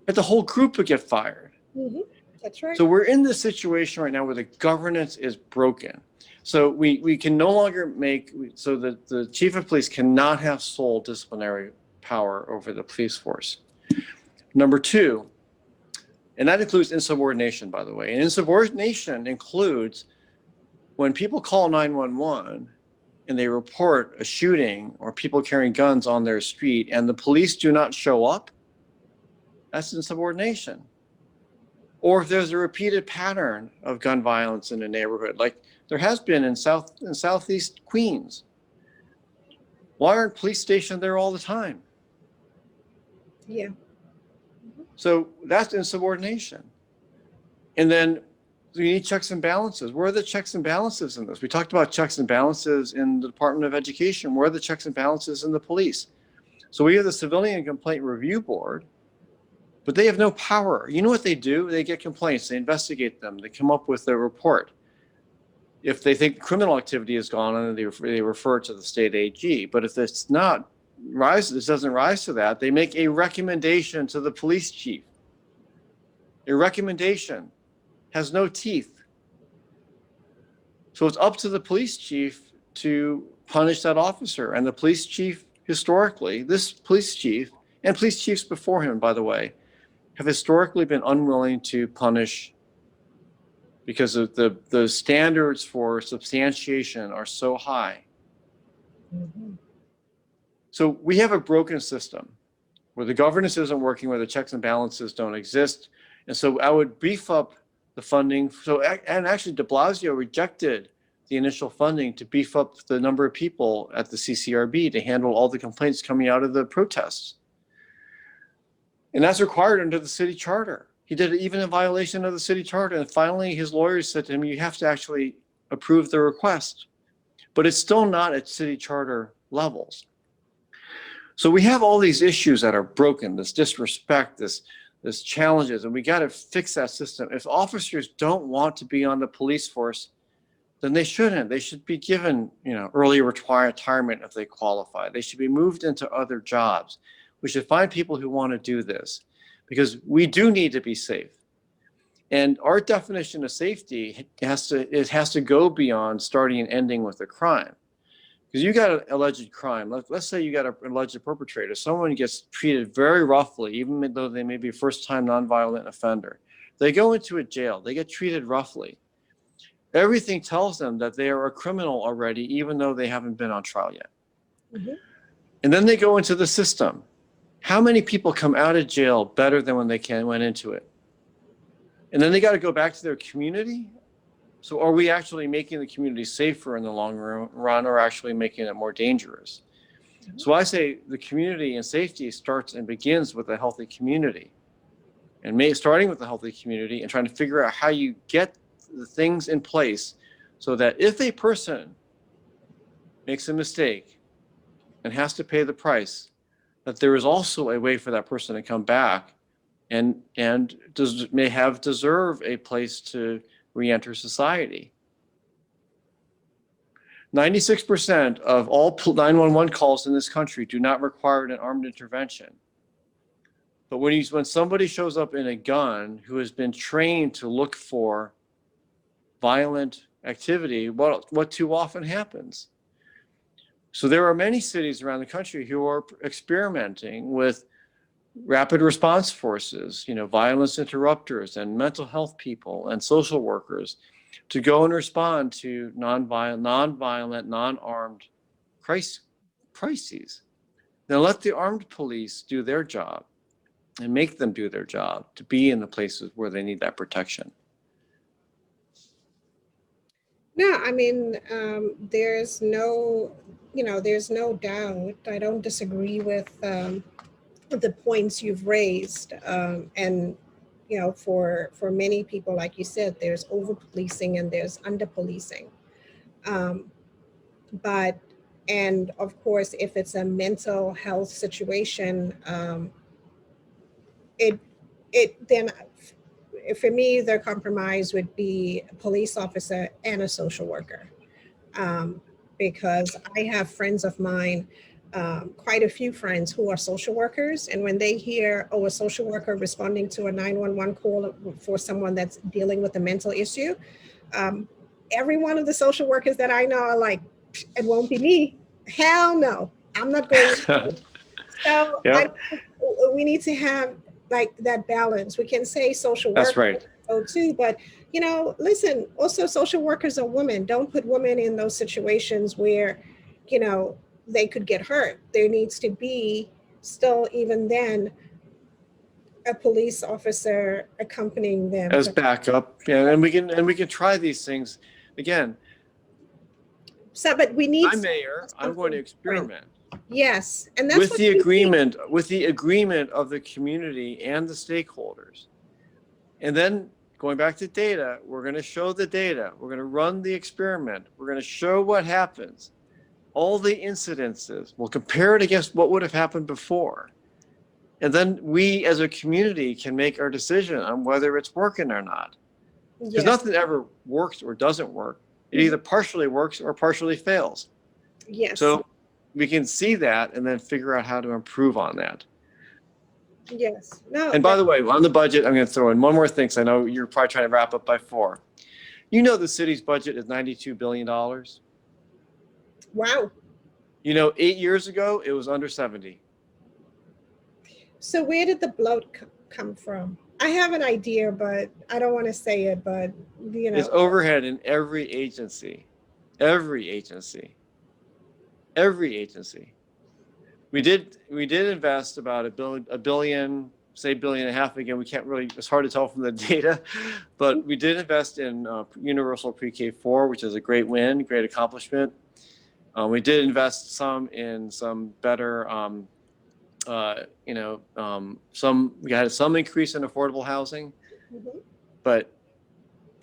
But the whole group would get fired. Mm-hmm. That's right. So we're in this situation right now where the governance is broken. So we can no longer so that the chief of police cannot have sole disciplinary power over the police force. Number two, and that includes insubordination, by the way. And insubordination includes when people call 911 and they report a shooting or people carrying guns on their street and the police do not show up, that's insubordination. Or if there's a repeated pattern of gun violence in a neighborhood, like there has been in Southeast Queens, why aren't police stationed there all the time? Yeah. So that's insubordination. And then you need checks and balances. Where are the checks and balances in this? We talked about checks and balances in the Department of Education. Where are the checks and balances in the police? So we have the Civilian Complaint Review Board, but they have no power. You know what they do? They get complaints, they investigate them, they come up with a report. If they think criminal activity has gone on, they refer to the state AG. But if this doesn't rise to that, they make a recommendation to the police chief. A recommendation has no teeth. So it's up to the police chief to punish that officer. And the police chief, historically, this police chief, and police chiefs before him, by the way, have historically been unwilling to punish because of the standards for substantiation are so high. Mm-hmm. So we have a broken system where the governance isn't working, where the checks and balances don't exist. And so I would beef up the funding. And actually de Blasio rejected the initial funding to beef up the number of people at the CCRB to handle all the complaints coming out of the protests. And that's required under the city charter. He did it even in violation of the city charter. And finally, his lawyers said to him, you have to actually approve the request. But it's still not at city charter levels. So we have all these issues that are broken, this disrespect, this challenges, and we got to fix that system. If officers don't want to be on the police force, then they shouldn't. They should be given, early retirement if they qualify. They should be moved into other jobs. We should find people who want to do this because we do need to be safe. And our definition of safety has to go beyond starting and ending with a crime. Because you got an alleged crime. Let's say you got an alleged perpetrator. Someone gets treated very roughly, even though they may be a first-time nonviolent offender. They go into a jail. They get treated roughly. Everything tells them that they are a criminal already, even though they haven't been on trial yet. Mm-hmm. And then they go into the system. How many people come out of jail better than when they went into it? And then they got to go back to their community. So are we actually making the community safer in the long run or actually making it more dangerous? Mm-hmm. So I say the community and safety starts and begins with a healthy community. And starting with a healthy community and trying to figure out how you get the things in place so that if a person makes a mistake and has to pay the price, that there is also a way for that person to come back and may deserve a place to re-enter society. 96% of all 911 calls in this country do not require an armed intervention. But when somebody shows up in a gun who has been trained to look for violent activity, what too often happens? So there are many cities around the country who are experimenting with rapid response forces, violence interrupters and mental health people and social workers to go and respond to non-violent, non-armed crises. Then let the armed police do their job and make them do their job to be in the places where they need that protection. No, I mean, there's no doubt. I don't disagree with the points you've raised. And, for many people, like you said, there's over-policing and there's under-policing. And of course, if it's a mental health situation, then for me, the compromise would be a police officer and a social worker. Because I have friends of mine, quite a few friends who are social workers. And when they hear, a social worker responding to a 911 call for someone that's dealing with a mental issue, every one of the social workers that I know are like, it won't be me. Hell no, I'm not going to. So yep. We need to have like that balance. We can say social work. That's right. Too, but listen, also social workers are women. Don't put women in those situations where, they could get hurt. There needs to be still, even then, a police officer accompanying them as backup. Yeah, and we can try these things again. So, but we need. I'm mayor. I'm going to experiment. Yes, and that's with the agreement of the community and the stakeholders. And then going back to data, we're going to show the data. We're going to run the experiment. We're going to show what happens, all the incidences. We'll compare it against what would have happened before. And then we as a community can make our decision on whether it's working or not. Because nothing ever works or doesn't work. It either partially works or partially fails. Yes. So we can see that and then figure out how to improve on that. Yes. No. And by the way, on the budget, I'm going to throw in one more thing, because I know you're probably trying to wrap up by 4. The city's budget is $92 billion. Wow. 8 years ago, it was under 70. So where did the bloat come from? I have an idea, but I don't want to say it, but It's overhead in every agency. Every agency. We did invest about $1 billion, say $1.5 billion again. We can't really, it's hard to tell from the data, but we did invest in universal pre-K4, which is a great win, great accomplishment. We did invest some in some better, we had some increase in affordable housing, but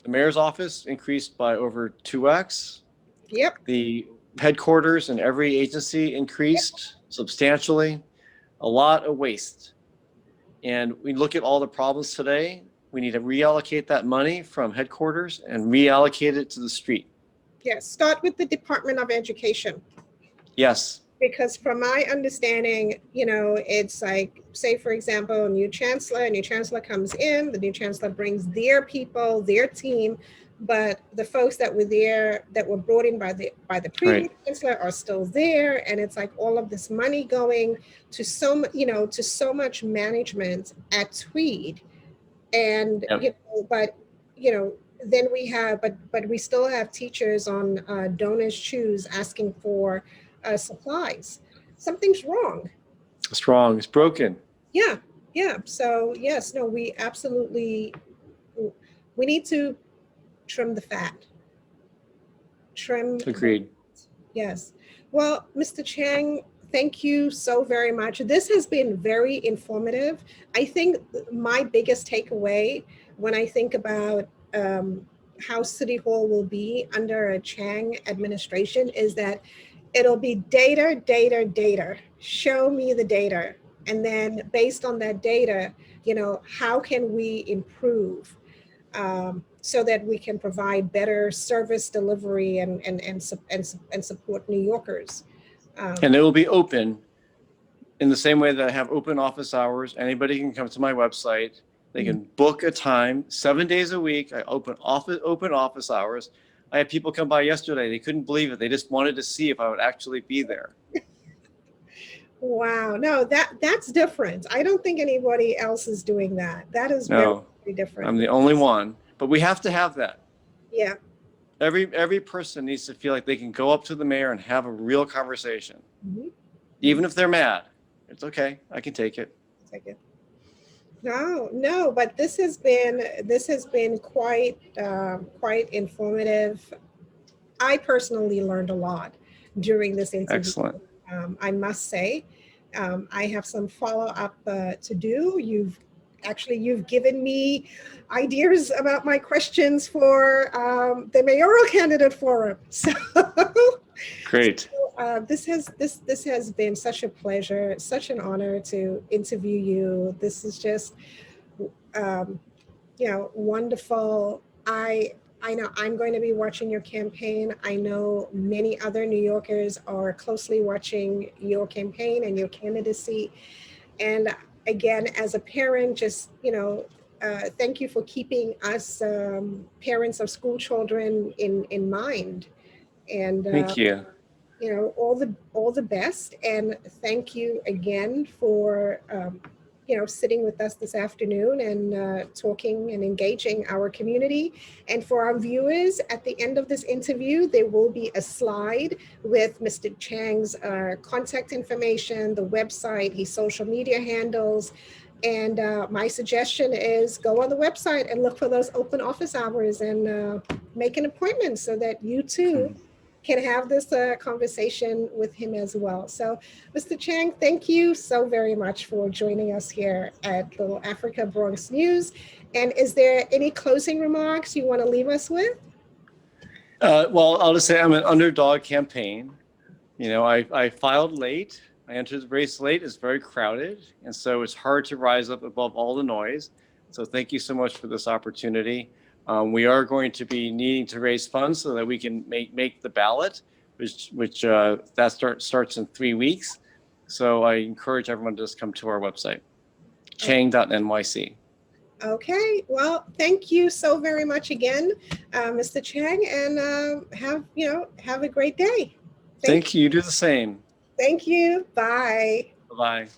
the mayor's office increased by over 2x. Yep. The headquarters in every agency increased substantially. A lot of waste. And we look at all the problems today. We need to reallocate that money from headquarters and reallocate it to the street. Yes, start with the Department of Education. Yes. Because from my understanding, it's like, say, for example, a new chancellor comes in, the new chancellor brings their people, their team, but the folks that were there, that were brought in by the previous chancellor are still there. And it's like all of this money going to so much management at Tweed. And, then we have, but we still have teachers on donors choose asking for supplies. Something's wrong. It's wrong. It's broken. Yeah. So yes, no, we need to trim the fat. Agreed. Yes. Well, Mr. Chang, thank you so very much. This has been very informative. I think my biggest takeaway when I think about how City Hall will be under a Chang administration is that it'll be data. Show me the data. And then based on that data, how can we improve so that we can provide better service delivery and support New Yorkers. And it will be open in the same way that I have open office hours. Anybody can come to my website. They can book a time 7 days a week. I open office hours. I had people come by yesterday. They couldn't believe it. They just wanted to see if I would actually be there. Wow. No, that's different. I don't think anybody else is doing that. That is very different. I'm the only one, but we have to have that. Yeah. every person needs to feel like they can go up to the mayor and have a real conversation. Mm-hmm. Even if they're mad, it's okay. I can take it. No, but this has been quite informative. I personally learned a lot during this interview. Excellent. I must say, I have some follow-up to do. You've given me ideas about my questions for the mayoral candidate forum. So Great. this has been such a pleasure, such an honor to interview you. This is just wonderful. I know I'm going to be watching your campaign. I know many other New Yorkers are closely watching your campaign and your candidacy. And again, as a parent, just, thank you for keeping us parents of school children in mind. And Thank you. all the best. And thank you again for sitting with us this afternoon and talking and engaging our community. And for our viewers, at the end of this interview, there will be a slide with Mr. Chang's contact information, the website, his social media handles. And my suggestion is go on the website and look for those open office hours and make an appointment so that you too can have this conversation with him as well. So, Mr. Chang, thank you so very much for joining us here at LittleAfrica BronxNews. And is there any closing remarks you want to leave us with? Well, I'll just say I'm an underdog campaign. I filed late. I entered the race late. It's very crowded. And so it's hard to rise up above all the noise. So thank you so much for this opportunity. We are going to be needing to raise funds so that we can make the ballot, which starts in 3 weeks. So I encourage everyone to just come to our website, chang.nyc. Okay, well, thank you so very much again, Mr. Chang, and have a great day. Thank you. You do the same. Thank you. Bye. Bye-bye.